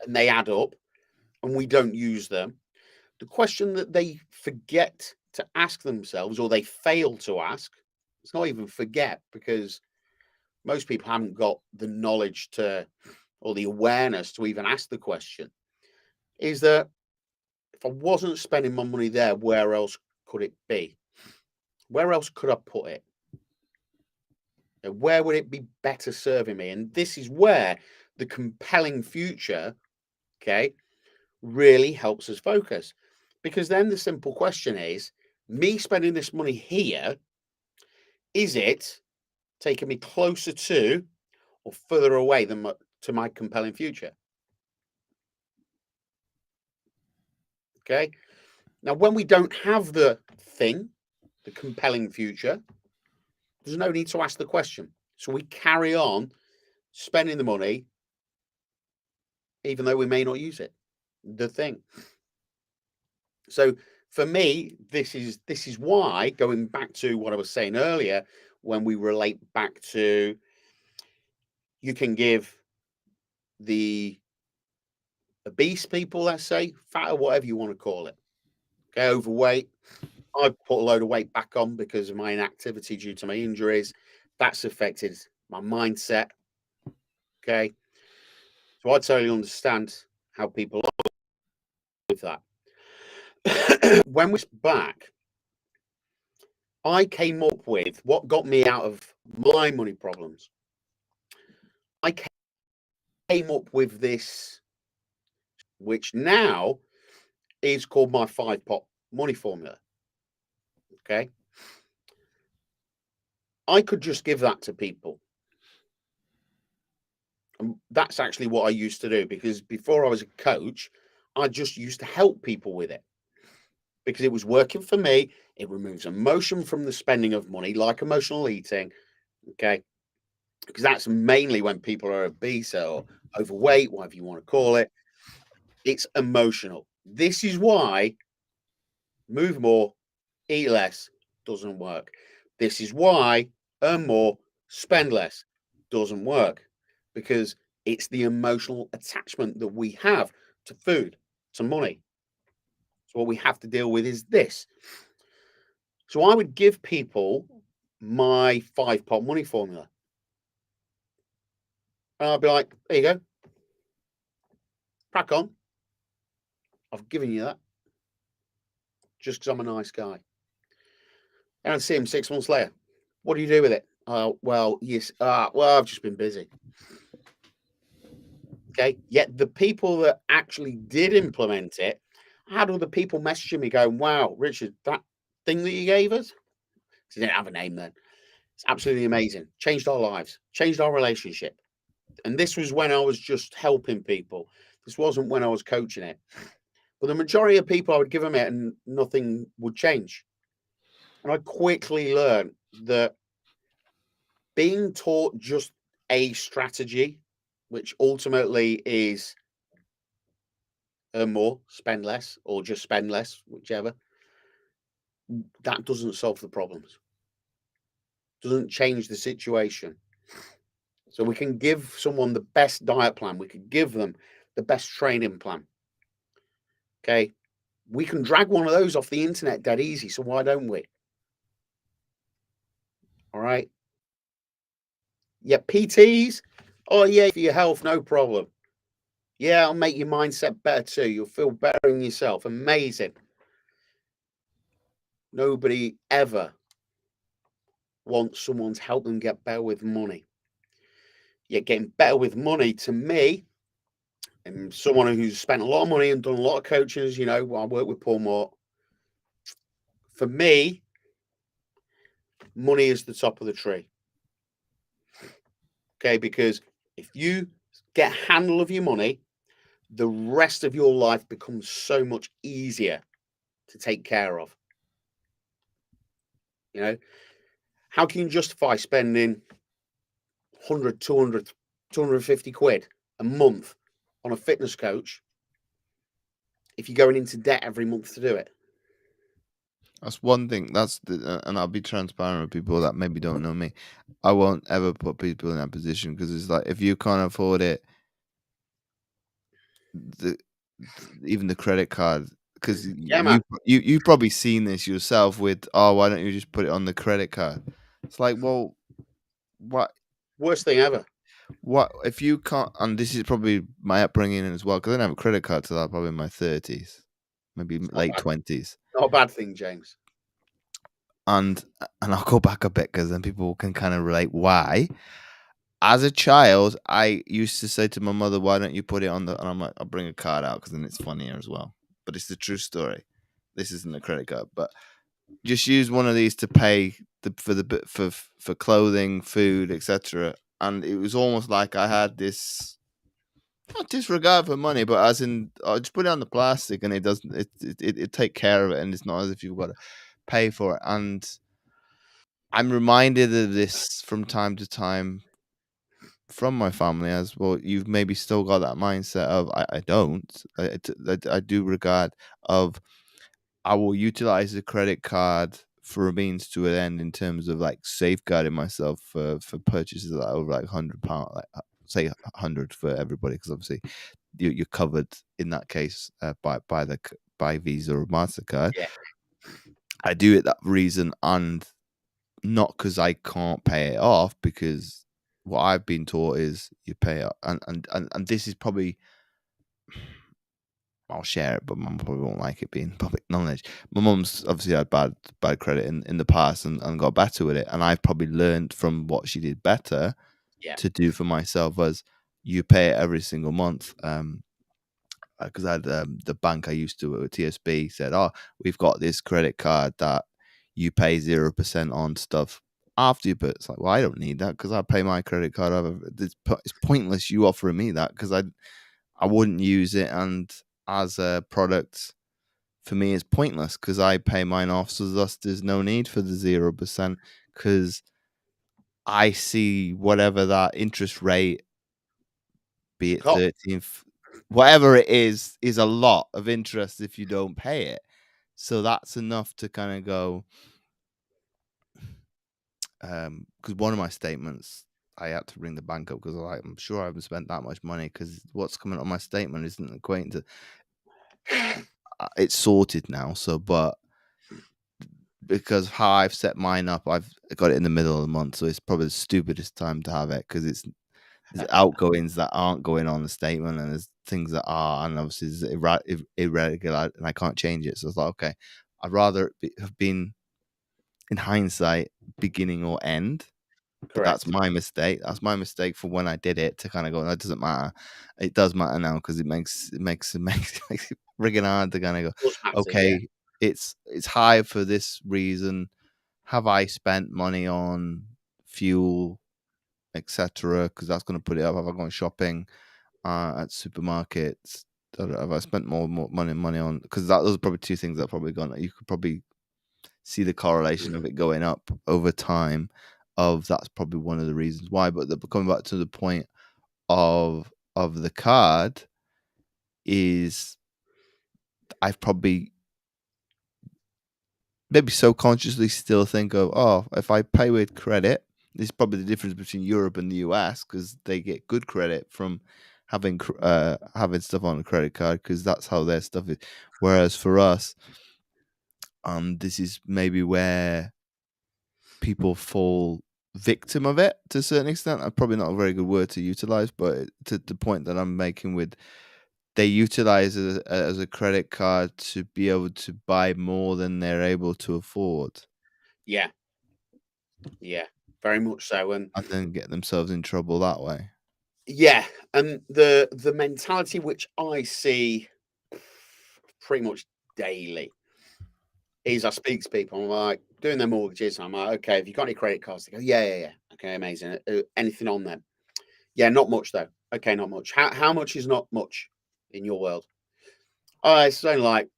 and they add up and we don't use them, the question that they forget to ask themselves, or they fail to ask, it's not even forget, because most people haven't got the knowledge to, or the awareness to even ask the question, is that if I wasn't spending my money there, where else could it be? Where else could I put it? Where would it be better serving me? And this is where the compelling future, okay, really helps us focus. Because then the simple question is, me spending this money here, is it taking me closer to or further away than to my compelling future? Okay. Now, when we don't have the thing, the compelling future, there's no need to ask the question. So we carry on spending the money, even though we may not use it. The thing. So for me, this is why, going back to what I was saying earlier, when we relate back to, you can give the obese people, let's say, fat or whatever you want to call it, okay, overweight. I've put a load of weight back on because of my inactivity due to my injuries. That's affected my mindset. Okay. So I totally understand how people are with that. When we're back, I came up with what got me out of my money problems. I came up with this, which now is called my 5-pot money formula. Okay. I could just give that to people. And that's actually what I used to do, because before I was a coach, I just used to help people with it because it was working for me. It removes emotion from the spending of money, like emotional eating. Okay. Because that's mainly when people are obese or overweight, whatever you want to call it. It's emotional. This is why move more, eat less doesn't work. This is why earn more, spend less doesn't work, because it's the emotional attachment that we have to food, to money. So what we have to deal with is this. So I would give people my 5-pot money formula. And I'd be like, there you go. Crack on. I've given you that just because I'm a nice guy. And I'd see him 6 months later. What do you do with it? Well, yes. Well, I've just been busy. Okay. Yet the people that actually did implement it had other people messaging me going, wow, Richard, that thing that you gave us, 'cause I didn't have a name then. It's absolutely amazing. Changed our lives, changed our relationship. And this was when I was just helping people. This wasn't when I was coaching it. But the majority of people, I would give them it and nothing would change. And I quickly learned that being taught just a strategy, which ultimately is earn more, spend less, or just spend less, whichever, that doesn't solve the problems, doesn't change the situation. So we can give someone the best diet plan, we could give them the best training plan. Okay. We can drag one of those off the internet dead easy. So why don't we? All right. Yeah, PTs. Oh, yeah, for your health, no problem. Yeah, I'll make your mindset better too. You'll feel better in yourself. Amazing. Nobody ever wants someone to help them get better with money. Yet getting better with money to me, and someone who's spent a lot of money and done a lot of coaching, as you know, I work with Paul Moore. For me, money is the top of the tree. Okay, because if you get a handle of your money, the rest of your life becomes so much easier to take care of. You know, how can you justify spending 100, 200, 250 quid a month on a fitness coach if you're going into debt every month to do it? That's one thing. And I'll be transparent with people that maybe don't know me. I won't ever put people in that position because it's like if you can't afford it, the even the credit card. Because Yeah, man. you've probably seen this yourself with, oh, why don't you just put it on the credit card? It's like, well, what Worst thing ever. what if you can't? And this is probably my upbringing as well because I didn't have a credit card till I was probably in my 30s, maybe It's late 20s. not a bad thing, James. And I'll go back a bit because then people can kind of relate why. As a child, I used to say to my mother, "Why don't you put it on the?" And I'm like, "I'll bring a card out because then it's funnier as well." But it's the true story. This isn't a credit card, but just use one of these to pay for clothing, food, etc. And it was almost like I had this not disregard for money, but as in, I just put it on the plastic, and it doesn't. It take care of it, and it's not as if you've got to pay for it. And I'm reminded of this from time to time from my family as well. You've maybe still got that mindset of I don't. I do regard of I will utilize the credit card for a means to an end in terms of like safeguarding myself for purchases that are over like £100, like say 100 for everybody, because obviously you're covered in that case by Visa or Mastercard. Yeah, I do it that reason, and not because I can't pay it off, because what I've been taught is you pay it, and this is probably I'll share it, but mum probably won't like it being public knowledge. My mum's obviously had bad credit in the past and got better with it, and I've probably learned from what she did better yeah, to do for myself as you pay it every single month. Because I had the bank I used to at TSB said, "Oh, we've got this credit card that you pay 0% on stuff after you put." It's like, well, I don't need that because I pay my credit card over. It's pointless you offering me that because I wouldn't use it, and as a product for me is pointless because I pay mine off, so thus there's no need for the 0% because I see whatever that interest rate, be it oh, 13th, whatever it is a lot of interest if you don't pay it. So that's enough to kind of go, because one of my statements, I had to ring the bank up because I'm sure I haven't spent that much money because what's coming on my statement isn't equating to. It's sorted now, so but because how I've set mine up, I've got it in the middle of the month, so it's probably the stupidest time to have it because there's outgoings that aren't going on the statement, and there's things that are, and obviously there's irregular, and I can't change it. So it's like, okay, I'd rather have been in hindsight beginning or end, but that's correct. my mistake. That's my mistake for when I did it to kind of go, that doesn't matter. It does matter now because it makes it friggin' hard to kind of go, Does matter, yeah. okay, it's high for this reason. have I spent money on fuel, etc.? Because that's going to put it up. Have I gone shopping at supermarkets? Have I spent more money on? Because those are probably two things that are probably gone. You could probably see the correlation of it going up over time. That's probably one of the reasons why. But coming back to the point of the card is I've probably maybe subconsciously still think of, oh, if I pay with credit, this is probably the difference between Europe and the US because they get good credit from having stuff on a credit card because that's how their stuff is. Whereas for us, this is maybe where people fall victim of it to a certain extent. Probably not a very good word to utilize, but to the point that I'm making with they utilize it as a credit card to be able to buy more than they're able to afford Yeah, yeah, very much so. And and then get themselves in trouble that way. yeah, and the mentality which I see pretty much daily is I speak to people. I'm like doing their mortgages. I'm like, okay, have you got any credit cards? They go, yeah, yeah, yeah. Okay, amazing. Anything on them? Yeah, not much though. Okay, not much. How much is not much in your world? Oh, it's only like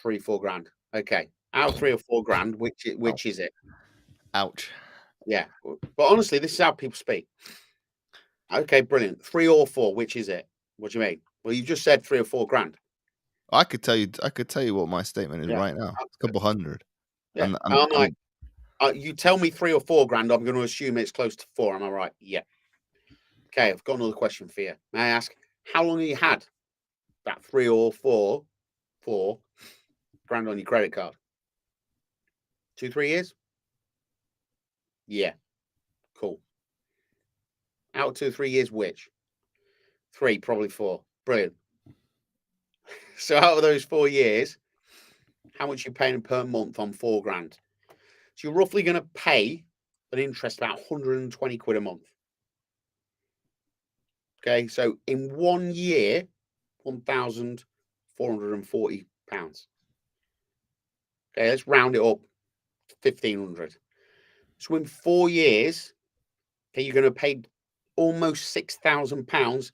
3 4 grand. Okay, out of 3 or 4 grand, Ouch. which is it? Ouch. Yeah, but honestly, this is how people speak. Okay, brilliant. 3 or 4, which is it? What do you mean? Well, you just said 3 or 4 grand. I could tell you. I could tell you what my statement is Yeah, right now. It's a good. couple hundred, Yeah, and and I'm like, you tell me 3 or 4 grand, I'm going to assume it's close to 4. Am I right? Yeah. Okay, I've got another question for you. May I ask how long have you had that 3 or 4 grand on your credit card? 2 3 years? Yeah, cool. Out of 2 3 years, which? 3, probably 4. Brilliant. So out of those 4 years, how much are you paying per month on 4 grand? So you're roughly going to pay an interest about 120 quid a month. Okay, so in 1 year, £1,440. Okay, let's round it up, 1,500. So in 4 years, okay, you're going to pay almost £6,000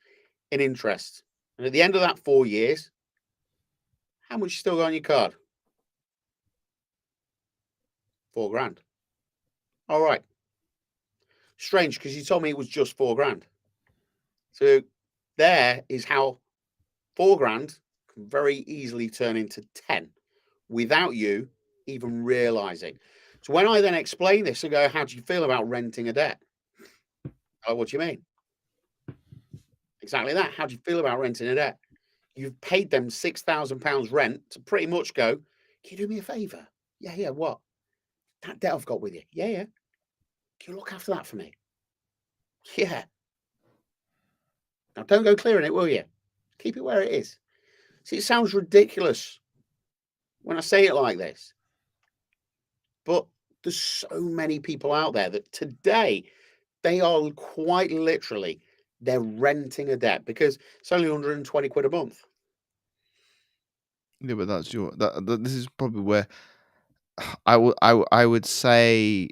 in interest. And at the end of that 4 years, how much you still got on your card? 4 grand. All right. Strange because you told me it was just 4 grand. So there is how 4 grand can very easily turn into 10 without you even realizing. So when I then explain this and go, how do you feel about renting a debt? Oh, what do you mean? Exactly that. How do you feel about renting a debt? You've paid them £6,000 rent to pretty much go, can you do me a favor? Yeah, yeah, what? That debt I've got with you. Yeah, yeah. Can you look after that for me? Yeah. Now don't go clearing it, will you? Keep it where it is. See, it sounds ridiculous when I say it like this, but there's so many people out there that today they are quite literally they're renting a debt because it's only 120 quid a month. yeah, but that's your this is probably where I would say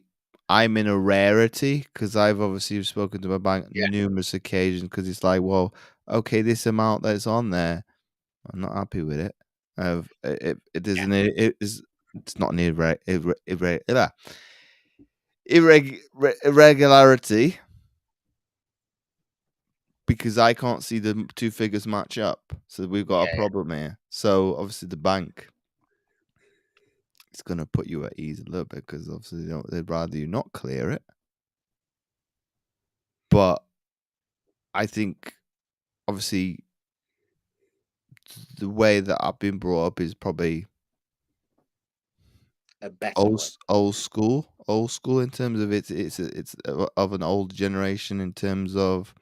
I'm in a rarity because I've obviously spoken to my bank Yeah, numerous occasions because it's like, well, okay, this amount that's on there, I'm not happy with it. It yeah, isn't it is it's not an irregularity because I can't see the two figures match up. So we've got a yeah, problem here. So obviously the bank is going to put you at ease a little bit because obviously they'd rather you not clear it. But I think obviously the way that I've been brought up is probably a better way. old school in terms of of an old generation in terms of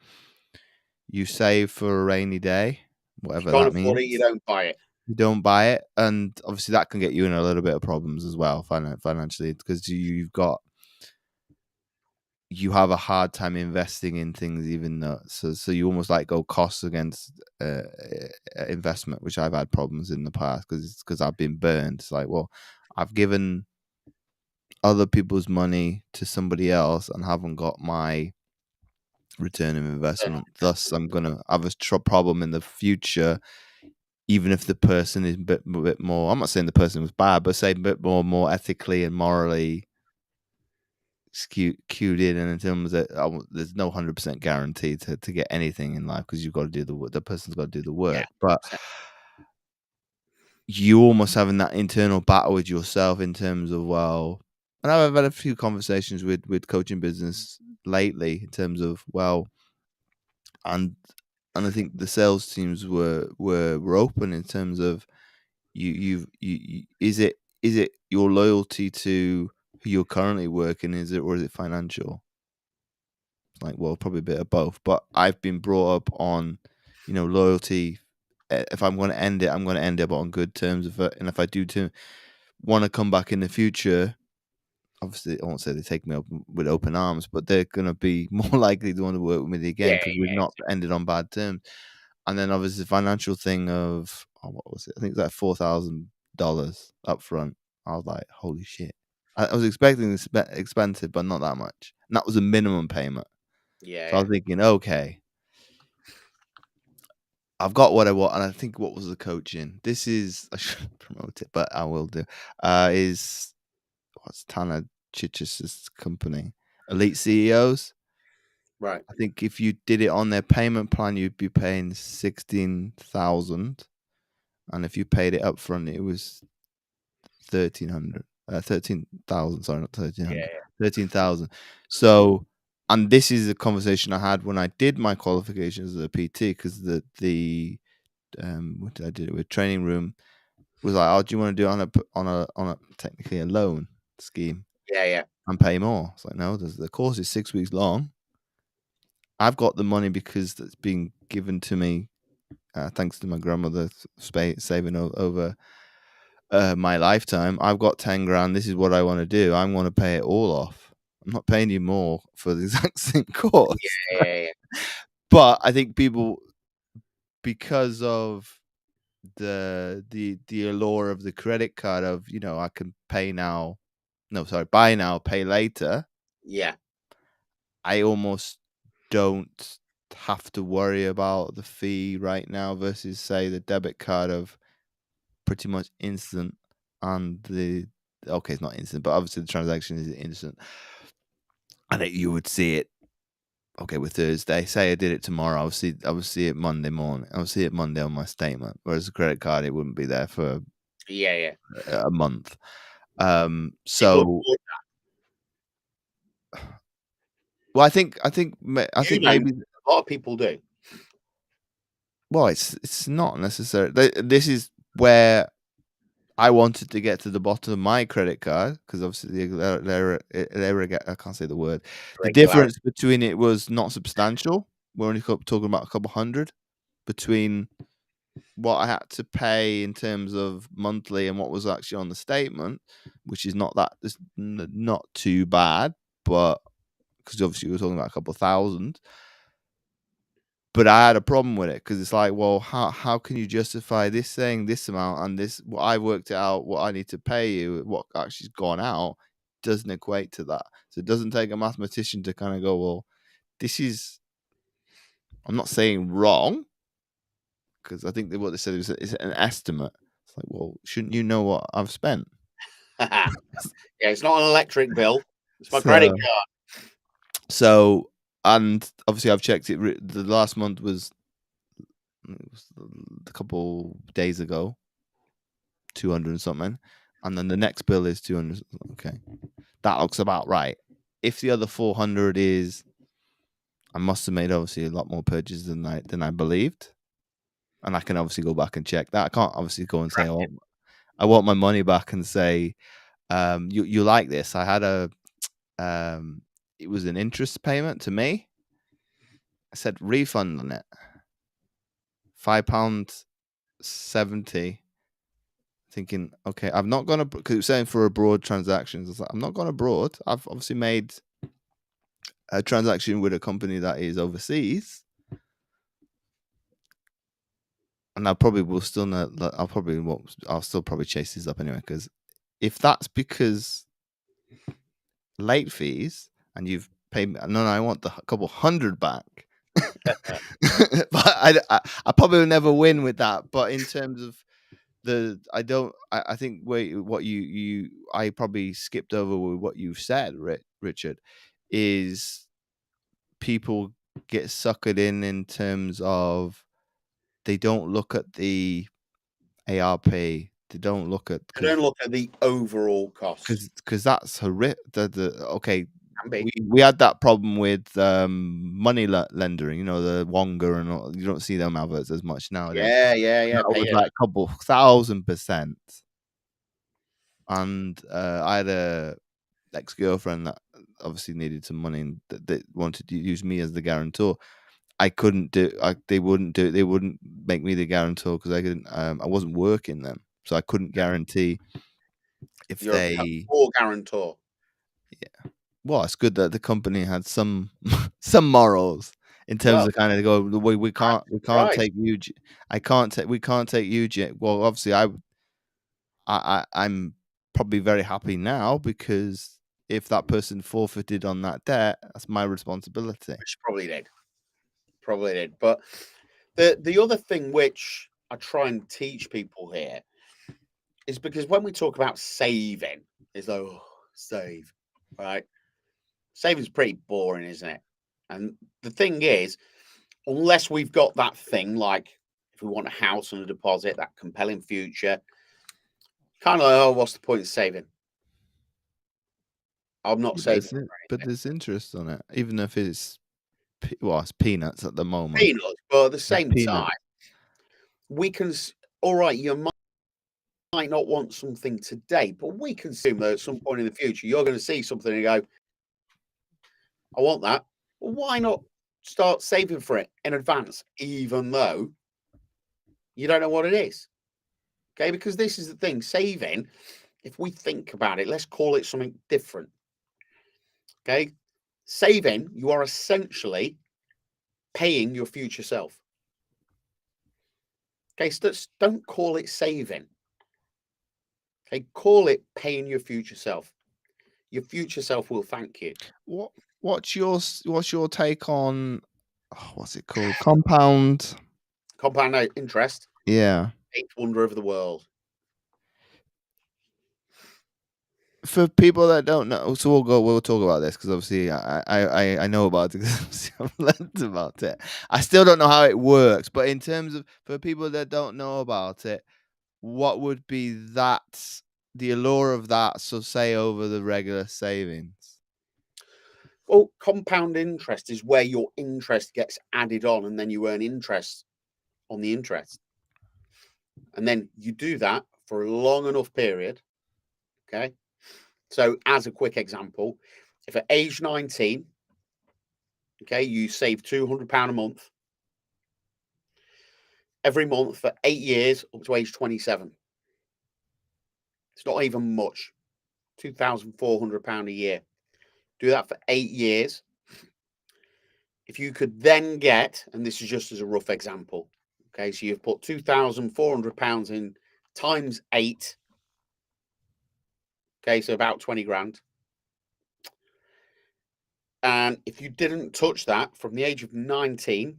you save for a rainy day, If you whatever can't that afford it, you means. don't buy it. You don't buy it, and obviously that can get you in a little bit of problems as well financially because you have a hard time investing in things even though so you almost like go costs against investment, which I've had problems in the past because I've been burned. It's like, well, I've given other people's money to somebody else and haven't got my return of investment. Thus, I'm gonna have a problem in the future, even if the person is a bit more. I'm not saying the person was bad, but say a bit more ethically and morally cued in, and in terms that there's no 100% guarantee to get anything in life because you've got to do the work. The person's got to do the Yeah. work, but you almost having that internal battle with yourself in terms of, well, and I've had a few conversations with coaching business lately in terms of, well, and I think the sales teams were open in terms of is it your loyalty to who you're currently working, is it, or is it financial? Like, well, probably a bit of both. But I've been brought up on, loyalty. If I'm going to end it, I'm going to end it on good terms. And if I do want to come back in the future, obviously, I won't say they take me up with open arms, but they're going to be more likely to want to work with me again Yeah, because we've yeah, not ended on bad terms. And then obviously the financial thing of, what was it? I think it was like $4,000 up front. I was like, holy shit. I was expecting expensive, but not that much. And that was a minimum payment. yeah, So I yeah. was thinking, okay, I've got what I want. And I think what was the coaching? This is, I should promote it, but I will do. Is what's Tana Chichis's company? Elite CEOs. Right. I think if you did it on their payment plan, you'd be paying 16,000, and if you paid it up front, it was 1,300. 13,000. Sorry, not 1,300. Yeah, 13,000. So, and this is a conversation I had when I did my qualifications as a PT, because what did I do it with? Training room was like, oh, do you want to do it on a technically a loan scheme yeah, yeah, and pay more? It's like, no, the course is 6 weeks long. I've got the money because that's being given to me, thanks to my grandmother saving over my lifetime. I've got 10 grand. This is what I want to do. I want to pay it all off. I'm not paying you more for the exact same course. yeah, yeah, yeah. But I think people, because of the allure of the credit card of, I can pay now, no, sorry, buy now, pay later. Yeah. I almost don't have to worry about the fee right now versus, say, the debit card of pretty much instant, and okay, it's not instant, but obviously the transaction is instant, and you would see it. Okay, with Thursday, say I did it tomorrow, I would see it Monday morning. I would see it Monday on my statement. Whereas a credit card, it wouldn't be there for Yeah, yeah. a month. People So, avoid well, I think you don't. maybe. A lot of people do. Well, it's not necessary. This is where I wanted to get to the bottom of my credit card, because obviously I can't say the word. The Regularity. difference between it was not substantial. We're only talking about a couple hundred between what I had to pay in terms of monthly and what was actually on the statement, which is not too bad, but because obviously we're talking about a couple thousand. But I had a problem with it because it's like, well, how can you justify this saying this amount and this? What I worked it out, what I need to pay you, what actually's gone out, doesn't equate to that. So it doesn't take a mathematician to kind of go, well, this is. I'm not saying wrong, because I think that what they said is an estimate. It's like, well, shouldn't you know what I've spent? Yeah, it's not an electric bill. It's my credit So, card. so, and obviously I've checked it. The last month was, it was a couple days ago, 200 and something, and then the next bill is 200. Okay, that looks about right. If the other 400 is, I must have made obviously a lot more purchases than I believed, and I can obviously go back and check that. I can't obviously go and say, Right. oh, I want my money back, and say, you like this? I had it was an interest payment to me. I said refund on it, £5.70. Thinking, okay, I've not gone because it was saying for abroad transactions. I was like, I'm not gone abroad. I've obviously made a transaction with a company that is overseas, and I probably will still not. I'll probably won't. I'll still probably chase this up anyway, because if that's because late fees and you've paid me, no, I want the couple hundred back. But I probably will never win with that. But in terms of I think what I probably skipped over with what you've said, Richard, is people get suckered in terms of they don't look at the ARP. They don't look at I don't look at the overall cost. because that's horrific. Okay, Can be. we had that problem with money lendering. You know, the Wonga and all, you don't see them adverts as much nowadays. Yeah. That Pay was it. like a couple 1,000%. And I had a ex-girlfriend that obviously needed some money and that wanted to use me as the guarantor. I couldn't do. They wouldn't do. They wouldn't make me the guarantor because I couldn't. I wasn't working then, so I couldn't guarantee if You're they. poor guarantor. Yeah. Well, it's good that the company had some some morals in terms Well, of kind of go. We I'm can't surprised. take you. I can't take. We can't take you. Well, obviously, I'm probably very happy now because if that person forfeited on that debt, that's my responsibility. Which probably did. Probably did. But the other thing which I try and teach people here is because when we talk about saving, it's like, oh, save, right? Saving's pretty boring, isn't it? And the thing is, unless we've got that thing like if we want a house on a deposit, that compelling future, kind of like, oh, what's the point of saving? I'm not Yeah, saving for but anything. there's interest on it, even if it's well, it's peanuts at the moment. Peanuts, but at the It's same time, peanuts. we can. All right, you might not want something today, but we can assume that at some point in the future you're going to see something and go, I want that. Well, why not start saving for it in advance, even though you don't know what it is? Okay, because this is the thing saving, if we think about it, let's call it something different. Okay, saving, you are essentially paying your future self. Okay, so don't call it saving. Okay, call it paying your future self. Your future self will thank you. What what's your take on what's it called? Compound. Compound interest, Yeah. eighth wonder of the world. For people that don't know, so we'll talk about this because obviously I know about it because I've learned about it. I still don't know how it works, but in terms of for people that don't know about it, what would be the allure of that, so say over the regular savings? Well, compound interest is where your interest gets added on and then you earn interest on the interest. And then you do that for a long enough period. Okay. So, as a quick example, if at age 19, okay, you save £200 a month every month for 8 years up to age 27, it's not even much, £2,400 a year. Do that for 8 years. If you could then get, and this is just as a rough example, okay, so you've put £2,400 in times 8, okay, so about 20 grand. And if you didn't touch that from the age of 19,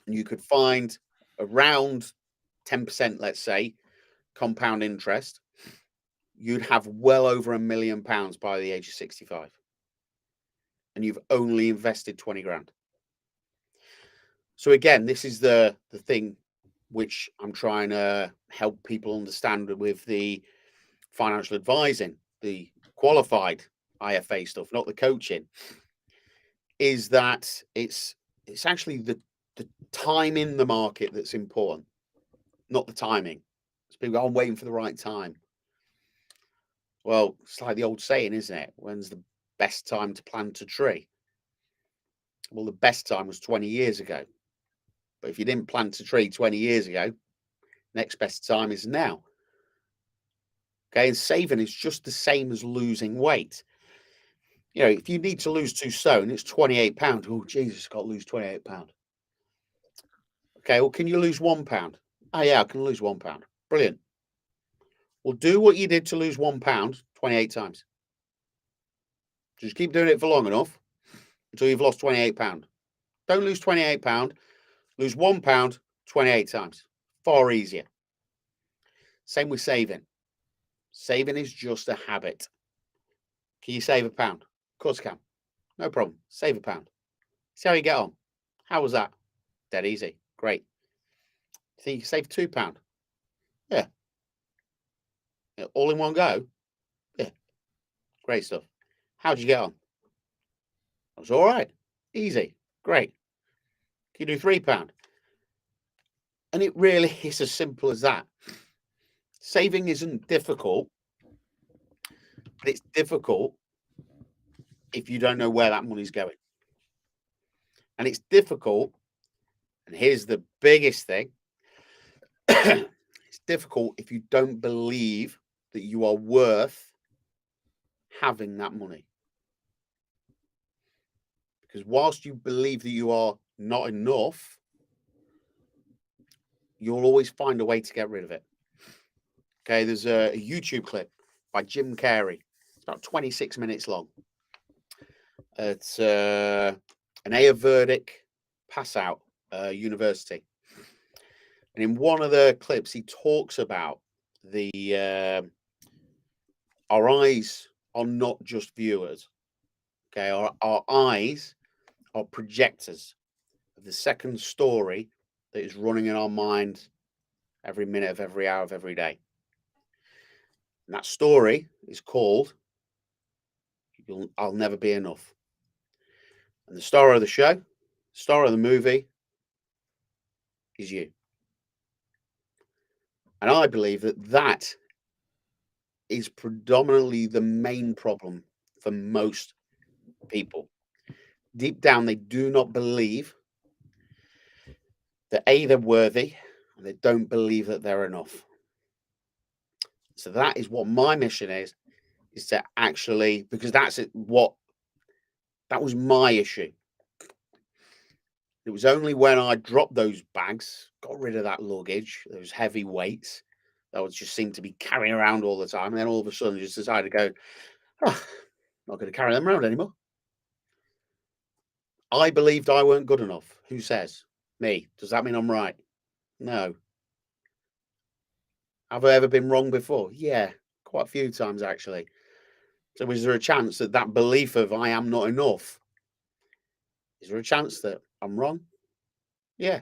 you could find around 10%, let's say, compound interest, you'd have well over £1 million by the age of 65. And you've only invested 20 grand. So again, this is the thing which I'm trying to help people understand with the financial advising, the qualified IFA stuff, not the coaching, is that it's actually the time in the market that's important, not the timing. So people go, I'm waiting for the right time. Well, it's like the old saying, isn't it? When's the best time to plant a tree? Well, the best time was 20 years ago. But if you didn't plant a tree 20 years ago, next best time is now. Okay, and saving is just the same as losing weight. You know, if you need to lose 2 stone, it's £28. Oh, Jesus, got to lose £28. Okay, well, can you lose £1? Oh, yeah, I can lose £1. Brilliant. Well, do what you did to lose £1 28 times. Just keep doing it for long enough until you've lost £28. Don't lose £28. Lose £1 28 times. Far easier. Same with saving. Saving is just a habit. Can you save £1? Of course I can. No problem. Save £1. See how you get on. How was that? Dead easy. Great. You think you can save £2? Yeah. All in one go? Yeah. Great stuff. How'd you get on? I was all right. Easy. Great. Can you do £3? And it really is as simple as that. Saving isn't difficult, but it's difficult if you don't know where that money's going. And it's difficult, and here's the biggest thing, it's difficult if you don't believe that you are worth having that money. Because whilst you believe that you are not enough, you'll always find a way to get rid of it. Okay, there's a YouTube clip by Jim Carrey. It's about 26 minutes long. It's an Ayurvedic pass out university. And in one of the clips, he talks about our eyes are not just viewers. Okay, our eyes are projectors of the second story that is running in our mind every minute of every hour of every day. And that story is called I'll Never Be Enough. And the star of the show, star of the movie is you. And I believe that is predominantly the main problem for most people. Deep down, they do not believe that A, they're worthy, and they don't believe that they're enough. So that is what my mission is to actually, because that was my issue. It was only when I dropped those bags, got rid of that luggage, those heavy weights that would just seem to be carrying around all the time, and then all of a sudden just decided to go, oh, not going to carry them around anymore. I believed I weren't good enough. Who says? Me. Does that mean I'm right? No. Have I ever been wrong before? Yeah, quite a few times actually. So is there a chance that belief of I am not enough, is there a chance that I'm wrong? Yeah.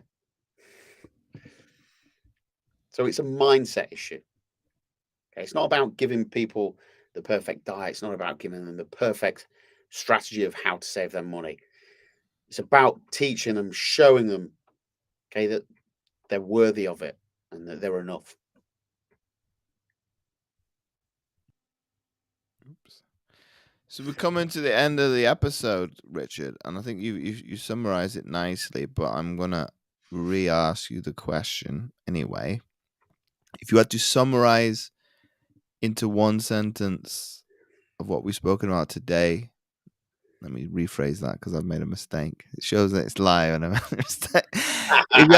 So it's a mindset issue. Okay, it's not about giving people the perfect diet. It's not about giving them the perfect strategy of how to save their money. It's about teaching them, showing them, okay, that they're worthy of it and that they're enough. Oops. So we're coming to the end of the episode, Richard, and I think you summarized it nicely, but I'm gonna re-ask you the question anyway. If you had to summarize into one sentence of what we've spoken about today, let me rephrase that because I've made a mistake. It shows that it's live and I made a mistake. If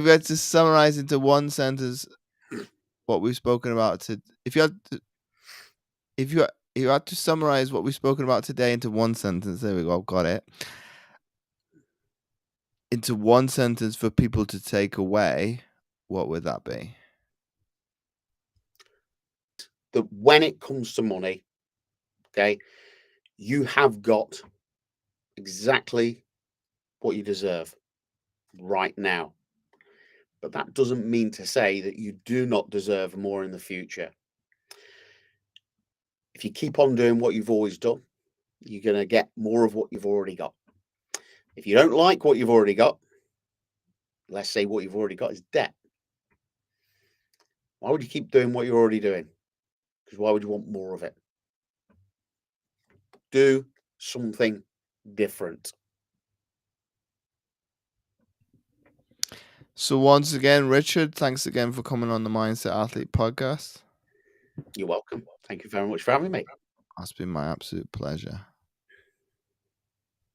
you had to summarize into one sentence what we've spoken about if you had to summarize what we've spoken about today into one sentence, there we go, got it. Into one sentence for people to take away, what would that be? That when it comes to money, okay, you have got exactly what you deserve right now. But that doesn't mean to say that you do not deserve more in the future. If you keep on doing what you've always done, you're going to get more of what you've already got. If you don't like what you've already got, let's say what you've already got is debt. Why would you keep doing what you're already doing? Because why would you want more of it? Do something different. So once again, Richard, thanks again for coming on the Mindset Athlete podcast. You're welcome. Thank you very much for having me. It's been my absolute pleasure.